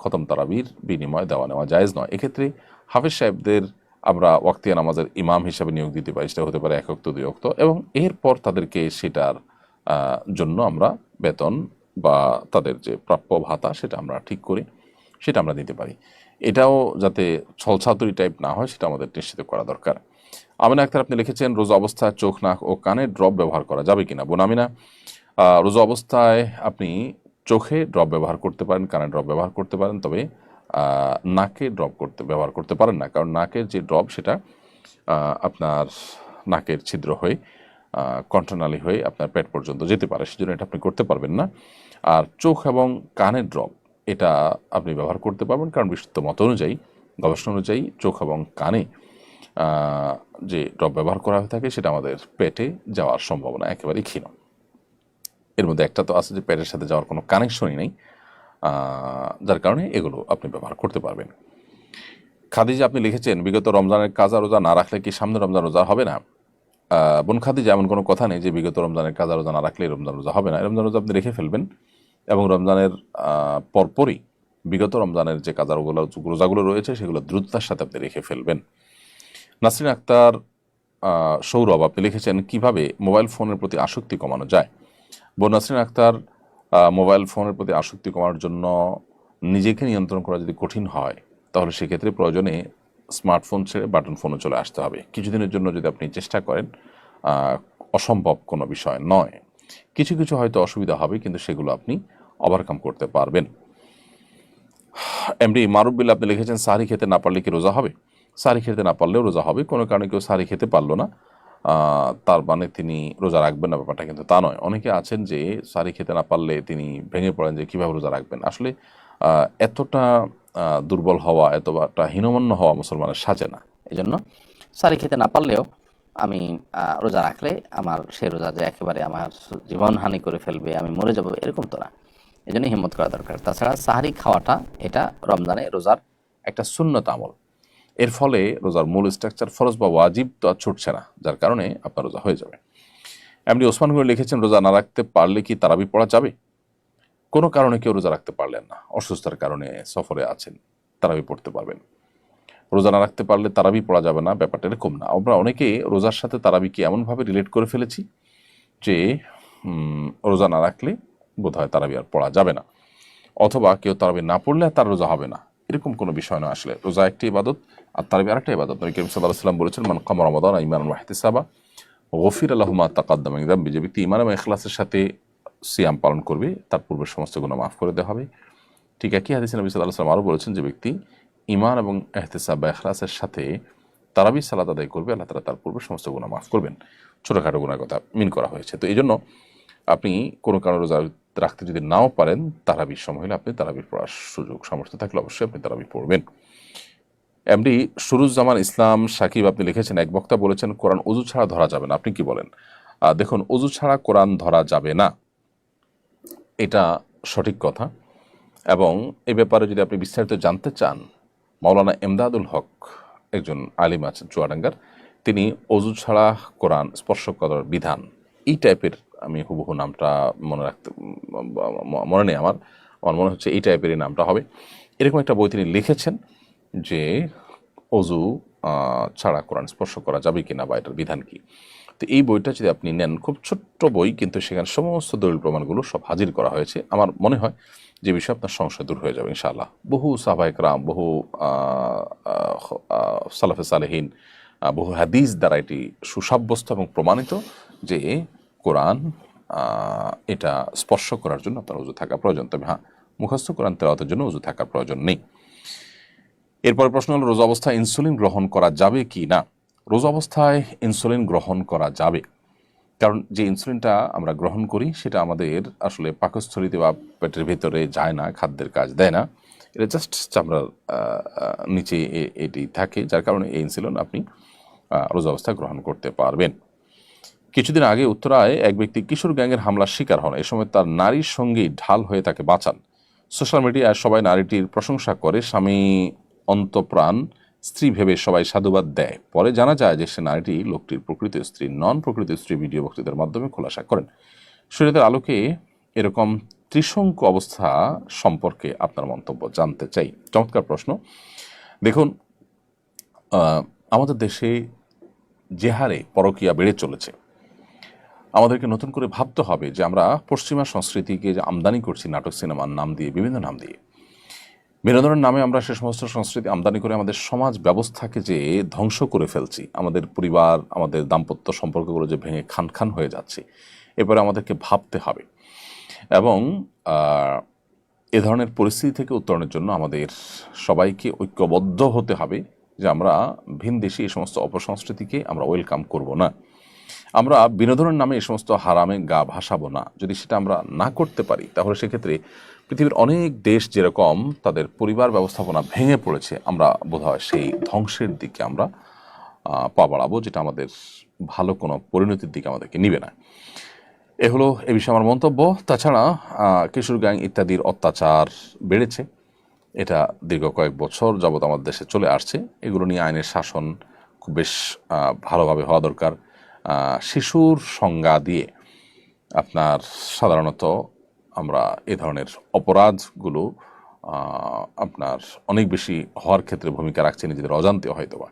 খতম তারাবির বিনিময়ে দেওয়া নেওয়া জায়েজ নয়। এক্ষেত্রে হাফেজ সাহেবদের আমরা ওয়াক্তিয়া নামাজের ইমাম হিসাবে নিয়োগ দিতে পারি, সেটা হতে পারে 1 ওয়াক্ত 2 ওয়াক্ত, এবং এরপর তাদেরকে সেটার জন্য আমরা বেতন বা তাদের যে প্রাপ্য ভাতা সেটা আমরা ঠিক করে সেটা আমরা দিতে পারি। এটাও যাতে ছলছাতুরি টাইপ না হয় সেটা আমাদের নিশ্চিত করা দরকার। আমিনা আক্তার আপনি লিখেছেন, রোজা অবস্থায় চোখ, নাক ও কানে ড্রপ ব্যবহার করা যাবে কিনা? বোন আমিনা, রোজা অবস্থায় আপনি চোখে ড্রপ ব্যবহার করতে পারেন, কানে ড্রপ ব্যবহার করতে পারেন, তবে নাকে ব্যবহার করতে পারেন না, কারণ নাকের যে ড্রপ সেটা আপনার নাকের ছিদ্র হয়ে কণ্ঠনালী হয়ে আপনার পেট পর্যন্ত যেতে পারে, সেজন্য এটা আপনি করতে পারবেন না। আর চোখ এবং কানের ড্রপ এটা আপনি ব্যবহার করতে পারবেন, কারণ বিশুদ্ধ মত অনুযায়ী, গবেষণা অনুযায়ী চোখ এবং কানে যে ড্রপ ব্যবহার করা হয়ে থাকে সেটা আমাদের পেটে যাওয়ার সম্ভাবনা একেবারেই ক্ষীণ। এর মধ্যে একটা তো আছে যে পেটের সাথে যাওয়ার কোনো কানেকশনই নেই, যার কারণে এগুলো আপনি ব্যবহার করতে পারবেন। খাদিজা আপনি লিখেছেন, বিগত রমজানের কাজা রোজা না রাখলে কি সামনে রমজান রোজা হবে না? বোন খাদিজা, এমন কোনো কথা নেই যে বিগত রমজানের কাজা রোজা না রাখলে রমজান রোজা হবে না। রমজান রোজা আপনি রেখে ফেলবেন এবং রমজানের পরপরই বিগত রমজানের যে কাজা রোজাগুলো রয়েছে সেগুলো দ্রুততার সাথে আপনি রেখে ফেলবেন। নাসরিন আক্তার সৌরভ আপনি লিখেছেন, কিভাবে মোবাইল ফোনের প্রতি আসক্তি কমানো যায়? বোন নাসরিন আক্তার, মোবাইল ফোনের প্রতি আসক্তি কমানোর জন্য নিজেকে নিয়ন্ত্রণ করা যদি কঠিন হয় তাহলে সেক্ষেত্রে প্রয়োজনে স্মার্টফোন ছেড়ে বাটন ফোনে চলে আসতে হবে। কিছুদিনের জন্য যদি আপনি চেষ্টা করেন, অসম্ভব কোনো বিষয় নয়। কিছু কিছু হয়তো অসুবিধা হবে, কিন্তু সেগুলো আপনি ওভারকাম করতে পারবেন। এমডি মারুফ বিল্লাহ আপনি লিখেছেন, সাহরি খেতে না পারলে কি রোজা হবে? সাহরি খেতে না পারলেও রোজা হবে। কোনো কারণে কেউ সাহরি খেতে পারলো না তার মানে তিনি রোজা রাখবেন না, ব্যাপারটা কিন্তু তা নয়। অনেকে আছেন যে সাহরি খেতে না পারলে তিনি ভেঙে পড়েন যে কীভাবে রোজা রাখবেন। আসলে এতটা দুর্বল হওয়া, এতটা হীনমন্য হওয়া মুসলমানের সাজে না। এই জন্য সারি খেতে না পারলেও আমি রোজা রাখলে আমার সে রোজা যে একেবারে আমার জীবনহানি করে ফেলবে, আমি মরে যাবো, এরকম তো না। এই জন্য হিম্মত করা দরকার। তাছাড়া সাহারি খাওয়াটা এটা রমজানে রোজার একটা সুন্নত আমল। এর ফলে রোজার মূল স্ট্রাকচার ফরজ বা ওয়াজিব তো আর ছুটছে না, যার কারণে আপনার রোজা হয়ে যাবে। এমনি ওসমান গনি লিখেছেন, রোজা না রাখতে পারলে কি তারাবি পড়া যাবে? কোনো কারণে কেউ রোজা রাখতে পারলেন না, অসুস্থতার কারণে সফরে আছেন, তারাবি পড়তে পারবেন। রোজা না রাখতে পারলে তারাবি পড়া যাবে না, ব্যাপারটা এরকম না। আমরা অনেকে রোজার সাথে তারাবিকে এমনভাবে রিলেট করে ফেলেছি যে রোজা না রাখলে বোধহয় তারাবি আর পড়া যাবে না, অথবা কেউ তারাবি না পড়লে তার রোজা হবে না, এরকম কোনো বিষয় নয়। আসলে রোজা একটি ইবাদত আর তারাবি আরেকটা ইবাদত। নবী করিম সাল্লাল্লাহু আলাইহি ওয়াসাল্লাম বলেছেন, মান কামা রমাদান ঈমানান ওয়া ইহতিসাবা গফিরা লাহু মা তাকাদ্দামা মিন যামবি। যে ব্যক্তি ঈমান এবং ইখলাসের সাথে সিয়াম পালন করবে তার পূর্বের সমস্ত গুনাহ মাফ করে দেওয়া হবে। ঠিক একই হাদিসে নবী সাল্লাল্লাহু আলাইহি ওয়াসাল্লাম আরও বলেছেন, যে ব্যক্তি ঈমান এবং ইহতিসাব বা ইখলাসের সাথে তারাবি সালাত আদায় করবে, আল্লাহ তাআলা তার পূর্বের সমস্ত গুনাহ মাফ করবেন। ছোটোখাটো গুনার কথা মিন করা হয়েছে। তো এই জন্য আপনি কোনো কারণে রোজা রাখতে যদি নাও পারেন, তারাবির সময় হলে আপনি তারাবির পড়ার সুযোগ সামর্থ্য থাকলে অবশ্যই আপনি তারাবি পড়বেন। এমডি সুরুজ্জামান ইসলাম সাকিব আপনি লিখেছেন, এক বক্তা বলেছেন কোরআন ওযু ছাড়া ধরা যাবে না, আপনি কি বলেন? দেখুন, ওযু ছাড়া কোরআন ধরা যাবে না, এটা সঠিক কথা। এবং এ ব্যাপারে যদি আপনি বিস্তারিত জানতে চান, মাওলানা এমদাদুল হক একজন আলিম আছেন চুয়াডাঙ্গার, তিনি ওযু ছাড়া কোরআন স্পর্শ করার বিধান, এই টাইপের, আমি হুবহু নামটা মনে নেই আমার মনে হচ্ছে এই টাইপেরই নামটা হবে, এরকম একটা বই তিনি লিখেছেন যে ওযু ছাড়া কোরআন স্পর্শ করা যাবে কিনা বা এটার বিধান কি। তো এই বইটা যদি আপনি নেন, খুব ছোট্ট বই, কিন্তু সেখানে সমস্ত দলিল প্রমাণগুলো সব হাজির করা হয়েছে। আমার মনে হয় যে বিষয়ে আপনার সংশয় দূর হয়ে যাবে ইনশাআল্লাহ। বহু সাহাবায়ে কেরাম, বহু সালাফে সালেহিন, বহু হাদিস দ্বারা এটি সুসাব্যস্ত এবং প্রমাণিত যে কোরআন এটা স্পর্শ করার জন্য আপনার ওযু থাকা প্রয়োজন। তবে হ্যাঁ, মুখস্থ কোরআন তেলাওয়াতের জন্য ওযু থাকার প্রয়োজন নেই। এরপরে প্রশ্ন হলো, রোজা অবস্থায় ইনসুলিন গ্রহণ করা যাবে কি না? রোজা অবস্থায় ইনসুলিন গ্রহণ করা যাবে, কারণ যে ইনসুলিনটা আমরা গ্রহণ করি সেটা আমাদের আসলে পাকস্থলিতে বা পেটের ভেতরে যায় না, খাদ্যের কাজ দেয় না, এটা জাস্ট চামড়ার নিচে এটি থাকে, যার কারণে এই ইনসুলিন আপনি রোজা অবস্থায় গ্রহণ করতে পারবেন। কিছুদিন আগে উত্তরায় এক ব্যক্তি কিশোর গ্যাংয়ের হামলার শিকার হন। এই সময় তার নারীর সঙ্গী ঢাল হয়ে তাকে বাঁচান। সোশ্যাল মিডিয়ায় সবাই নারীটির প্রশংসা করে, স্বামী অন্তপ্রাণ স্ত্রী ভেবে সবাই সাধুবাদ দেয়। পরে জানা যায় যে সে নারীটি লোকটির প্রকৃত স্ত্রী নন। প্রকৃত স্ত্রী ভিডিও বক্তৃতার মাধ্যমে খোলাসা করেন। শরীয়তের আলোকে এরকম ত্রিশঙ্কু অবস্থা সম্পর্কে আপনার মন্তব্য জানতে চাই। চমৎকার প্রশ্ন। দেখুন, আমাদের দেশে যে হারে পরকীয়া বেড়ে চলেছে, আমাদেরকে নতুন করে ভাবতে হবে যে আমরা পশ্চিমা সংস্কৃতিকে যে আমদানি করছি নাটক সিনেমার নাম দিয়ে, বিভিন্ন নাম দিয়ে, বিনোদনের নামে আমরা সে সমস্ত সংস্কৃতি আমদানি করে আমাদের সমাজ ব্যবস্থাকে যে ধ্বংস করে ফেলছি, আমাদের পরিবার, আমাদের দাম্পত্য সম্পর্কগুলো যে ভেঙে খান খান হয়ে যাচ্ছে, এরপরে আমাদেরকে ভাবতে হবে। এবং এ ধরনের পরিস্থিতি থেকে উত্তরণের জন্য আমাদের সবাইকে ঐক্যবদ্ধ হতে হবে যে আমরা ভিনদেশী এই সমস্ত অপসংস্কৃতিকে আমরা ওয়েলকাম করব না, আমরা বিনোদনের নামে এই সমস্ত হারামে গা ভাসাবো না। যদি সেটা আমরা না করতে পারি, তাহলে সেক্ষেত্রে পৃথিবীর অনেক দেশ যেরকম তাদের পরিবার ব্যবস্থাপনা ভেঙে পড়েছে, আমরা বোধহয় সেই ধ্বংসের দিকে আমরা পা বাড়াবো, যেটা আমাদের ভালো কোনো পরিণতির দিকে আমাদেরকে নিবে না। এ হলো এ বিষয়ে আমার মন্তব্য। তাছাড়া কিশোর গ্যাং ইত্যাদির অত্যাচার বেড়েছে, এটা দীর্ঘ কয়েক বছর যাবৎ আমাদের দেশে চলে আসছে। এগুলো নিয়ে আইনের শাসন খুব বেশ ভালোভাবে হওয়া দরকার। শিশুর সংজ্ঞা দিয়ে আপনার সাধারণত আমরা এ ধরনের অপরাধগুলো আপনার অনেক বেশি হওয়ার ক্ষেত্রে ভূমিকা রাখছে নিজেদের অজান্তে হয়তোবা।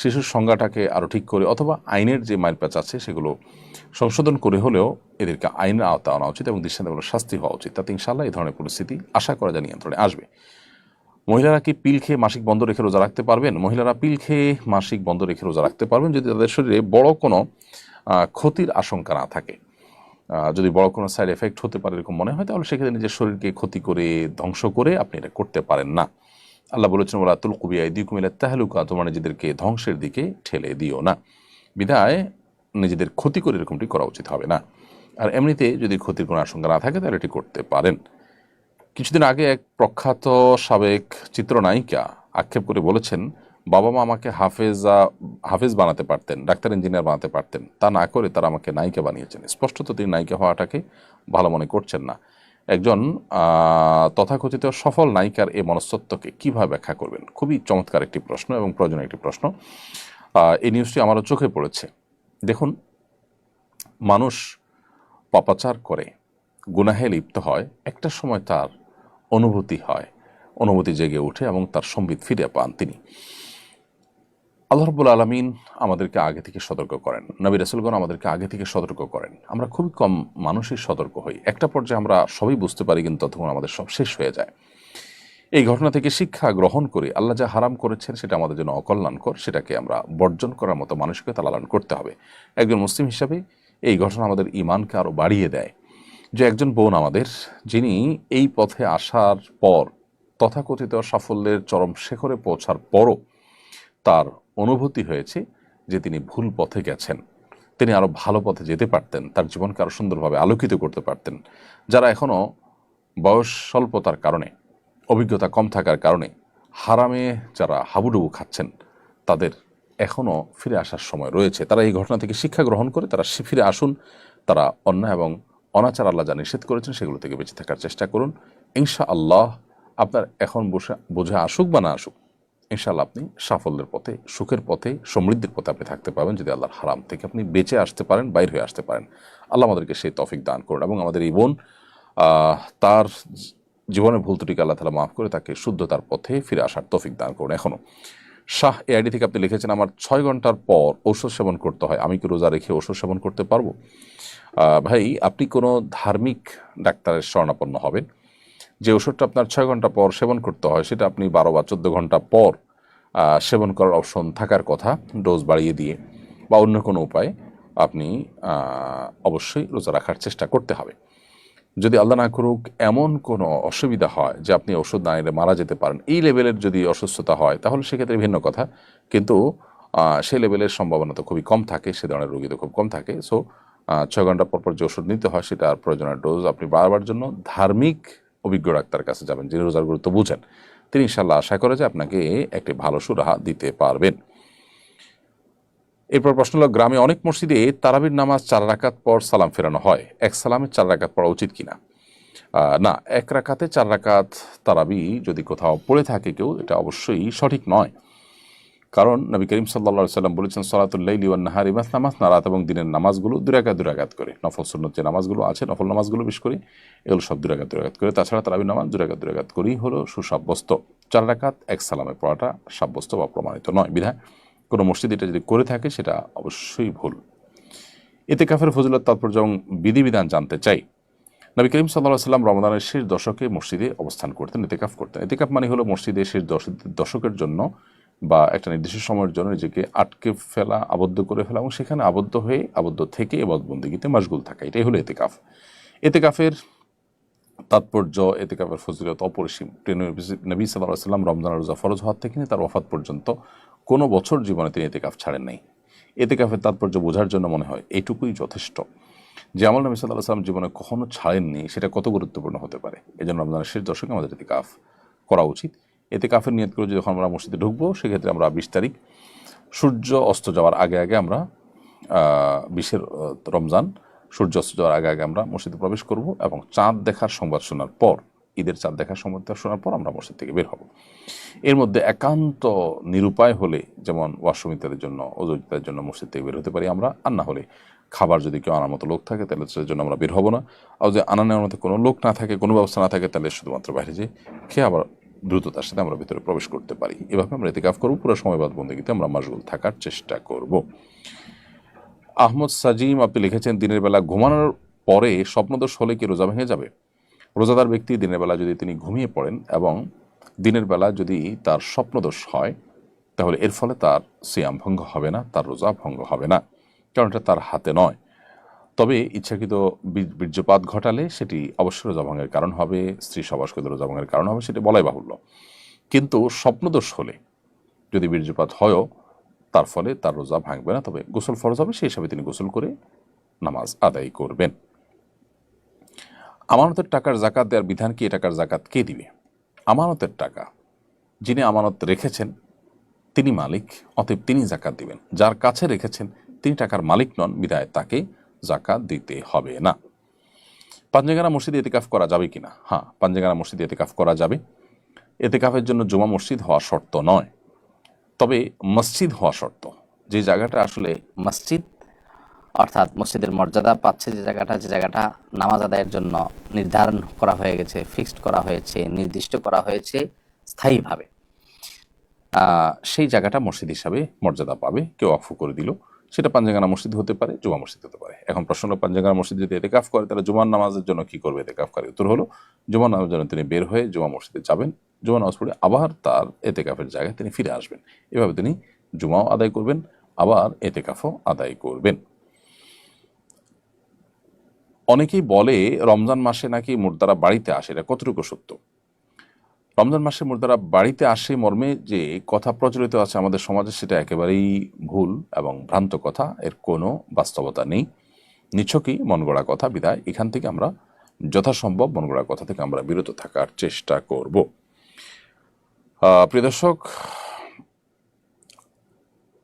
শিশুর সংজ্ঞাটাকে আরও ঠিক করে অথবা আইনের যে মাইলপ্যাচ আছে সেগুলো সংশোধন করে হলেও এদেরকে আইনের আওতা আনা উচিত এবং দৃষ্টান্তমূলক শাস্তি হওয়া উচিত। তাতে ইনশাআল্লাহ এই ধরনের পরিস্থিতি আশা করা যায় নিয়ন্ত্রণে আসবে। মহিলারা কি পিল খেয়ে মাসিক বন্ধ রেখে রোজা রাখতে পারবেন? মহিলারা পিল খেয়ে মাসিক বন্ধ রেখে রোজা রাখতে পারবেন যদি তাদের শরীরে বড় কোনো ক্ষতির আশঙ্কা না থাকে। যদি বড় কোনো সাইড এফেক্ট হতে পারে এরকম মনে হয়, তাহলে সেক্ষেত্রে নিজের শরীরকে ক্ষতি করে ধ্বংস করে আপনি এটা করতে পারেন না। আল্লাহ বলেছেন ওয়ালা তুলকু বিআইদিকুম ইলা তাহলুকা, তোমরা নিজেদেরকে ধ্বংসের দিকে ঠেলে দিও না। বিধায় নিজেদের ক্ষতি করে এরকমটি করা উচিত হবে না। আর এমনিতে যদি ক্ষতির কোনো আশঙ্কা না থাকে তাহলে এটি করতে পারেন। কিছুদিন আগে এক প্রখ্যাত সাবেক চিত্রনায়িকা আক্ষেপ করে বলেছেন, বাবা মা আমাকে হাফেজ বানাতে পারতেন, ডাক্তার ইঞ্জিনিয়ার বানাতে পারতেন, তা না করে তারা আমাকে নায়িকা বানিয়েছেন। স্পষ্টত তিনি নায়িকা হওয়াটাকে ভালো মনে করছেন না। একজন তথাকথিত সফল নায়িকার এই মনস্তত্ত্বকে কীভাবে ব্যাখ্যা করবেন? খুবই চমৎকার একটি প্রশ্ন এবং প্রয়োজনীয় একটি প্রশ্ন। এই নিউজটি আমারও চোখে পড়েছে। দেখুন, মানুষ পাপাচার করে, গুনাহে লিপ্ত হয়, একটা সময় তার অনুভূতি জেগে ওঠে এবং তার সম্বিত ফিরে পান তিনি। আল্লাহ রাব্বুল আলামিন আমাদেরকে আগে থেকে সতর্ক করেন, নবী রাসূলগণ আমাদেরকে আগে থেকে সতর্ক করেন। আমরা খুবই কম মানুষই সতর্ক হই। একটা পর্যায়ে আমরা সবই বুঝতে পারি, কিন্তু ততক্ষণ আমাদের সব শেষ হয়ে যায়। এই ঘটনা থেকে শিক্ষা গ্রহণ করে আল্লাহ যা হারাম করেছেন সেটা আমাদের জন্য অকল্যাণকর, সেটাকে আমরা বর্জন করার মতো মানসিকতা লালন করতে হবে। একজন মুসলিম হিসাবে এই ঘটনা আমাদের ঈমানকে আরও বাড়িয়ে দেয় যে একজন বোন আমাদের, যিনি এই পথে আসার পর তথাকথিত সাফল্যের চরম শিখরে পৌঁছার পরও তার অনুভূতি হয়েছে যে তিনি ভুল পথে গেছেন, তিনি আরও ভালো পথে যেতে পারতেন, তার জীবনকে আরও সুন্দরভাবে আলোকিত করতে পারতেন। যারা এখনও বয়স স্বল্পতার কারণে, অভিজ্ঞতা কম থাকার কারণে হারামে যারা হাবুডুবু খাচ্ছেন, তাদের এখনও ফিরে আসার সময় রয়েছে। তারা এই ঘটনা থেকে শিক্ষা গ্রহণ করে তারা ফিরে আসুন। তারা অন্যায় এবং অনাচার আল্লাহ যা নিষেধ করেছেন সেগুলো থেকে বেঁচে থাকার চেষ্টা করুন। ইনশাআল্লাহ আপনার এখন বোঝা আসুক বা না আসুক, ইনশাআল্লাহ আপনি সাফল্যের পথে, সুখের পথে, সমৃদ্ধির পথে আপনি থাকতে পারবেন যদি আল্লাহর হারাম থেকে আপনি বেঁচে আসতে পারেন, বাইর হয়ে আসতে পারেন। আল্লাহ আমাদেরকে সেই তৌফিক দান করুন এবং আমাদের এই বোন তার জীবনের ভুল ত্রুটিকে আল্লাহ তাআলা মাফ করে তাকে শুদ্ধতার পথে ফিরে আসার তৌফিক দান করুন। এখনও শাহ এআইডি থেকে আপনি লিখেছেন, আমার 6 ঘন্টার পর ঔষধ সেবন করতে হয়, আমি কি রোজা রেখে ঔষধ সেবন করতে পারবো? ভাই, আপনি কোনো ধার্মিক ডাক্তারের শরণাপন্ন হবেন। যে ওষুধটা আপনার 6 ঘন্টা পর সেবন করতে হয় সেটা আপনি 12 বা 14 ঘন্টা পর সেবন করার অপশন থাকার কথা, ডোজ বাড়িয়ে দিয়ে বা অন্য কোনো উপায়ে আপনি অবশ্যই রোজা রাখার চেষ্টা করতে হবে। যদি আল্লাহ না করুক এমন কোনো অসুবিধা হয় যে আপনি ওষুধ না নিলে মারা যেতে পারেন, এই লেভেলের যদি অসুস্থতা হয় তাহলে সেক্ষেত্রে ভিন্ন কথা, কিন্তু সেই লেভেলের সম্ভাবনা তো খুবই কম থাকে, সে ধরনের রোগী তো খুব কম থাকে। সো 6 ঘন্টা পর পর যে ওষুধ নিতে হয় সেটার প্রয়োজনীয় ডোজ আপনি বারবার জন্য ধার্মিক অভিজ্ঞ ডাক্তার কাছে যাবেন, যিনি রোজার গুরুত্ব বুঝেন। তিনি ইনশাআল্লাহ আশা করে যে আপনাকে একটি ভালো সুরাহা দিতে পারবেন। এরপর প্রশ্ন হলো, গ্রামে অনেক মসজিদে তারাবির নামাজ 4 রাকাত পর সালাম ফেরানো হয়, এক সালামে 4 রাকাত পড়া উচিত কিনা? না, 1 রাকাতে 4 রাকাত তারাবি যদি কোথাও পড়ে থাকে কেউ, এটা অবশ্যই সঠিক নয়। কারণ নবী করিম সাল্লাল্লাহু আলাইহি ওয়াসাল্লাম বলেছেন, সালাতুল লাইলি ওয়ান নাহারি মাসনা মাসনা, রাত এবং দিনের নামাজগুলো 2 রাকাত করে, নফল সুন্নত যে নামাজগুলো আছে, নফল নামাজগুলো বিশেষ করে এগুলো সব 2 রাকাত করে। তাছাড়া তারাবির নামাজ 2 রাকাত করেই হলো সুসাব্যস্ত। 4 রাকাত এক সালামে পড়াটা সাব্যস্ত বা প্রমাণিত নয়। বিধায় কোনো মসজিদ এটা যদি করে থাকে সেটা অবশ্যই ভুল। ইতিকাফের ফজিলত, তাৎপর্য এবং বিধিবিধান জানতে চাই। নবী করিম সাল্লাল্লাহু আলাইহি ওয়াসাল্লাম রমজানের শেষ দশকে মসজিদে অবস্থান করতেন, ইতিকাফ করতেন। ইতিকাফ মানে হলো মসজিদে শেষ দশকের জন্য বা একটা নির্দিষ্ট সময়ের জন্য নিজেকে আটকে ফেলা, আবদ্ধ করে ফেলা এবং সেখানে আবদ্ধ থেকে ইবাদতবন্দেগীতে মশগুল থাকা, এটাই হলো ইতিকাফ। ইতিকাফের তাৎপর্য, ইতিকাফের ফজিলত অপরিসীম। নবী সাল্লাল্লাহু আলাইহি ওয়াসাল্লাম রমজানের রোজা ফরজ হওয়ার থেকে তার ওয়াফাত পর্যন্ত কোনো বছর জীবনে তিনি ইতিকাফ ছাড়েন নাই। ইতিকাফের তাৎপর্য বোঝার জন্য মনে হয় এইটুকুই যথেষ্ট, যে আমল নবী সাল্লাল্লাহু আলাইহি ওয়াসাল্লাম জীবনে কখনো ছাড়েননি সেটা কত গুরুত্বপূর্ণ হতে পারে। এজন্য রমজানের শেষ দশকে আমাদের ইতিকাফ করা উচিত। ইতিকাফের নিয়ত করে যখন আমরা মসজিদে ঢুকবো, সেক্ষেত্রে আমরা 20 তারিখ সূর্য অস্ত যাওয়ার আগে আমরা 20 রমজান সূর্যাস্ত যাওয়ার আগে আগে আমরা মসজিদে প্রবেশ করব এবং চাঁদ দেখার সংবাদ শোনার পর, ঈদের চাঁদ দেখার সংবাদ শোনার পর আমরা মসজিদ থেকে বের হব। এর মধ্যে একান্ত নিরুপায় হলে, যেমন ওয়াশরুম ইত্যাদির জন্য, ওযু ইত্যাদির জন্য মসজিদ থেকে বের হতে পারি আমরা, আর না হলে খাবার যদি কেউ আনার মতো লোক থাকে তাহলে সেটার জন্য আমরা বের হব না। আর যদি আনা নেওয়ার মতো কোনো লোক না থাকে, কোনো ব্যবস্থা না থাকে, তাহলে শুধুমাত্র বাইরে যে খেয়ে আবার দ্রুততার সাথে আমরা ভিতরে প্রবেশ করতে পারি। এভাবে আমরা ইতিকাফ করব। পুরো সময়বাদ বন্দেগীতে আমরা মাশগুল থাকার চেষ্টা করব। আহমদ সাজিম আপনি লিখেছেন, দিনের বেলা ঘুমানোর পরে স্বপ্নদোষ হলে কি রোজা ভেঙে যাবে? রোজাদার ব্যক্তি দিনের বেলা যদি তিনি ঘুমিয়ে পড়েন এবং দিনের বেলা যদি তার স্বপ্নদোষ হয়, তাহলে এর ফলে তার সিয়াম ভঙ্গ হবে না, তার রোজা ভঙ্গ হবে না, কারণ এটা তার হাতে নয়। তবে ইচ্ছাকৃত বীর্যপাত ঘটালে সেটি অবশ্যই রোজা ভঙ্গের কারণ হবে, স্ত্রী সবাসকৃত রোজা ভঙ্গের কারণ হবে, সেটি বলাই বাহুল্য। কিন্তু স্বপ্নদোষ হলে যদি বীর্যপাত হয়ও, তার ফলে তার রোজা ভাঙবে না, তবে গোসল ফরজ হবে, সেই হিসাবে তিনি গোসল করে নামাজ আদায় করবেন। আমানতের টাকার জাকাত দেওয়ার বিধান কি? এ টাকার জাকাত কে দিবে? আমানতের টাকা যিনি আমানত রেখেছেন তিনি মালিক, অতএব তিনি জাকাত দিবেন। যার কাছে রেখেছেন তিনি টাকার মালিক নন, বিধায় তাকে জাকাত দিতে হবে না। পাঞ্জেগানা মসজিদে ইতিকাফ করা যাবে কিনা? হ্যাঁ, পাঞ্জেগানা মসজিদে ইতিকাফ করা যাবে। ইতিকাফের জন্য জুমা মসজিদ হওয়া শর্ত নয়, তবে মসজিদ হওয়া শর্ত। যে জায়গাটা আসলে মসজিদ অর্থাৎ মসজিদের মর্যাদা পাচ্ছে, যে জায়গাটা নামাজ আদায়ের জন্য নির্ধারণ করা হয়ে গেছে, ফিক্সড করা হয়েছে, নির্দিষ্ট করা হয়েছে স্থায়ীভাবে, সেই জায়গাটা মসজিদ হিসাবে মর্যাদা পাবে। কেউ ওয়াকফ করে দিল, সেটা পাঞ্জেগানা মসজিদ হতে পারে, জুমা মসজিদ হতে পারে। এখন প্রশ্ন হলো, পাঞ্জেগানা মসজিদ যদি ইতিকাফ করে তাহলে জুমার নামাজের জন্য কি করবে ইতিকাফকারী? উত্তর হলো, জুমার নামাজের জন্য তিনি বের হয়ে জুমা মসজিদে যাবেন, জুমা নামাজ পড়ে আবার তার ইতিকাফের জায়গায় তিনি ফিরে আসবেন। এভাবে তিনি জুমাও আদায় করবেন, আবার ইতিকাফও আদায় করবেন। অনেকেই বলে রমজান মাসে নাকি মুর্দারা বাড়িতে আসে, এটা কতটুকু সত্য? রমজান মাসে মুর্দারা বাড়িতে আসে মর্মে যে কথা প্রচলিত আছে আমাদের সমাজে, সেটা একেবারেই ভুল এবং ভ্রান্ত কথা। এর কোনো বাস্তবতা নেই, নিছকই মন গড়া কথা। বিধায় এখান থেকে আমরা যথাসম্ভব মন গড়া কথা থেকে আমরা বিরত থাকার চেষ্টা করব। প্রিয় দর্শক,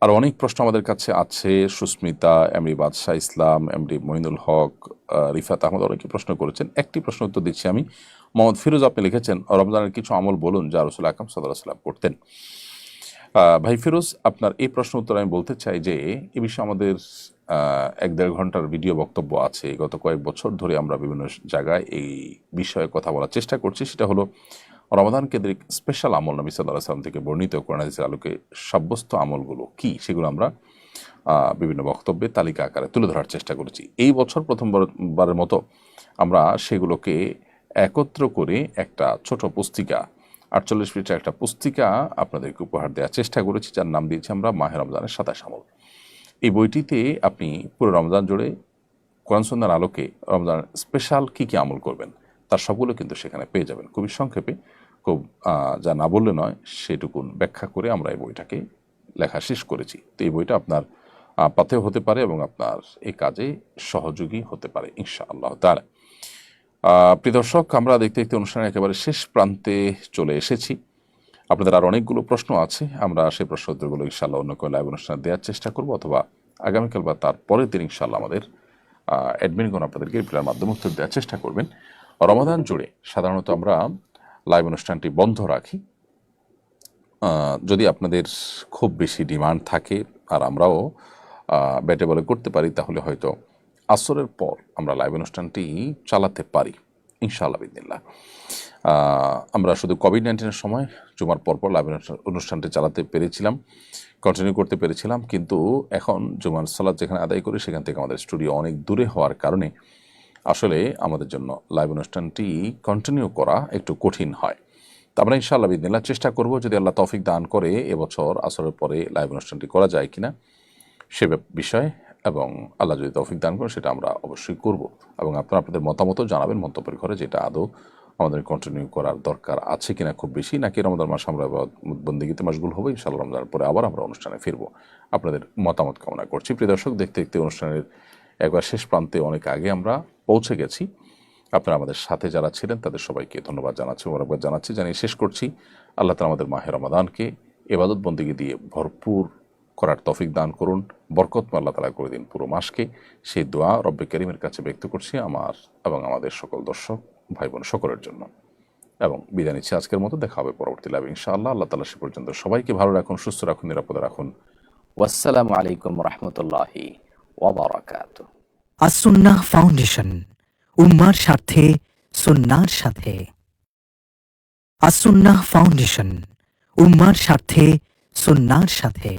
আর অনেক প্রশ্ন আমাদের কাছে আছে। সুস্মিতা, এমডি বাদশাহ ইসলাম, এমডি মঈনুল হক, রিফাত আহমদ অনেকে প্রশ্ন করেছেন। একটি প্রশ্ন উত্তর দিচ্ছি আমি। মোহাম্মদ ফিরোজ আপনি লিখেছেন, রমজানের কিছু আমল বলুন যা রাসূল আকরাম সাল্লাল্লাহু আলাইহি ওয়াসাল্লাম করতেন। ভাই ফিরোজ, আপনার এই প্রশ্ন উত্তর আমি বলতে চাই যে এ বিষয়ে আমাদের 1-1.5 ঘন্টার ভিডিও বক্তব্য আছে। গত কয়েক বছর ধরে আমরা বিভিন্ন জায়গায় এই বিষয়ে কথা বলার চেষ্টা করছি। সেটা হলো রমাদান কেন্দ্রিক স্পেশাল আমল নবী সাল্লাল্লাহু আলাইহি ওয়াসাল্লাম থেকে বর্ণিত কোরআন হাদিসের আলোকে সাব্যস্ত আমলগুলো কি, সেগুলো আমরা বিভিন্ন বক্তব্যে তালিকা আকারে তুলে ধরার চেষ্টা করেছি। এই বছর প্রথমবারের মতো আমরা সেগুলোকে একত্র করে একটা ছোট পুস্তিকা, 48 পৃষ্ঠার একটা পুস্তিকা আপনাদেরকে উপহার দেওয়ার চেষ্টা করেছি, যার নাম দিয়েছি আমরা মাহে রমজানের 27 আমল। এই বইটিতে আপনি পুরো রমজান জুড়ে কোরআন সুন্নাহর আলোকে রমজান স্পেশাল কী কী আমল করবেন তার সবগুলো কিন্তু সেখানে পেয়ে যাবেন। খুবই সংক্ষেপে, খুব যা না বললে নয় সেটুকুন ব্যাখ্যা করে আমরা এই বইটাকে লেখা শেষ করেছি। তো এই বইটা আপনার পাথেয় হতে পারে এবং আপনার এই কাজে সহযোগী হতে পারে ইনশাআল্লাহ তাআলা। প্রিয় দর্শক, আমরা দেখতে দেখতে অনুষ্ঠানের একেবারে শেষ প্রান্তে চলে এসেছি। আপনাদের আর অনেকগুলো প্রশ্ন আছে, আমরা সেই প্রশ্ন উত্তরগুলো ইনশাআল্লাহ অন্য কোনো লাইভ অনুষ্ঠানে দেওয়ার চেষ্টা করব, অথবা আগামীকাল বা তার পরের দিন ইনশাআল্লাহ আমাদের অ্যাডমিনগণ আপনাদেরকে রিপ্লাইয়ের মাধ্যমে উত্তর দেওয়ার চেষ্টা করবেন। রমাদান জুড়ে সাধারণত আমরা লাইভ অনুষ্ঠানটি বন্ধ রাখি। যদি আপনাদের খুব বেশি ডিমান্ড থাকে আর আমরাও ব্যাটে বলে করতে পারি, তাহলে হয়তো আসরের পর আমরা লাইভ অনুষ্ঠানটি চালাতে পারি ইনশাআল্লাহ বিদিনিল্লাহ। আমরা শুধু কোভিড-19-এর সময় জুমার পরপর লাইভ অনুষ্ঠানটি চালাতে পেরেছিলাম, কন্টিনিউ করতে পেরেছিলাম, কিন্তু এখন জুমার সালাত যেখানে আদায় করি সেখান থেকে আমাদের স্টুডিও অনেক দূরে হওয়ার কারণে আসলে আমাদের জন্য লাইভ অনুষ্ঠানটি কন্টিনিউ করা একটু কঠিন হয়। তো আমরা ইনশাআল্লাহ বিদিনিল্লাহ চেষ্টা করব, যদি আল্লাহ তৌফিক দান করে এবছর আসরের পরে লাইভ অনুষ্ঠানটি করা যায় কিনা সে বিষয়ে, এবং আল্লাহ যদি তৌফিক দান করেন সেটা আমরা অবশ্যই করব। এবং আপনারা আপনাদের মতামতও জানাবেন মন্তব্যের ঘরে, যেটা আদৌ আমাদের কন্টিনিউ করার দরকার আছে কিনা খুব বেশি, নাকি রমজান মাস আমরা বন্দেগীতে মশগুল হবো। ইনশাআল্লাহ রমজানের পরে আবার আমরা অনুষ্ঠানে ফিরব। আপনাদের মতামত কামনা করছি। প্রিয় দর্শক, দেখতে দেখতে অনুষ্ঠানের একবার শেষ প্রান্তে অনেক আগে আমরা পৌঁছে গেছি। আপনারা আমাদের সাথে যারা ছিলেন তাদের সবাইকে ধন্যবাদ জানাচ্ছি, মোবারকবাদ জানাচ্ছি, জানিয়ে শেষ করছি। আল্লাহ তাআলা আমাদের মাহে রমাদানকে ইবাদত বন্দেগী দিয়ে ভরপুর করার তৌফিক দান করুন, বরকতময় আল্লাহ তাআলা করে দিন পুরো মাসকে। সেই দোয়া রব্বে কারীমের কাছে ব্যক্ত করছি আমার এবং আমাদের সকল দর্শক ভাই বোন সকলের জন্য, এবং বিদায় নিচ্ছি আজকের মতো। দেখা হবে পরবর্তী লাইভে ইনশাআল্লাহ। আল্লাহ তাআলা সে পর্যন্ত সবাইকে ভালো রাখুন, সুস্থ রাখুন, নিরাপদে রাখুন। ওয়াসসালামু আলাইকুম রহমতুল্লাহি ওয়া বারাকাতুহু। আসুন্নাহ ফাউন্ডেশন, উম্মার স্বার্থে সুন্নাহর সাথে। আসুন্নাহ ফাউন্ডেশন, উম্মার স্বার্থে সুন্নাহর সাথে।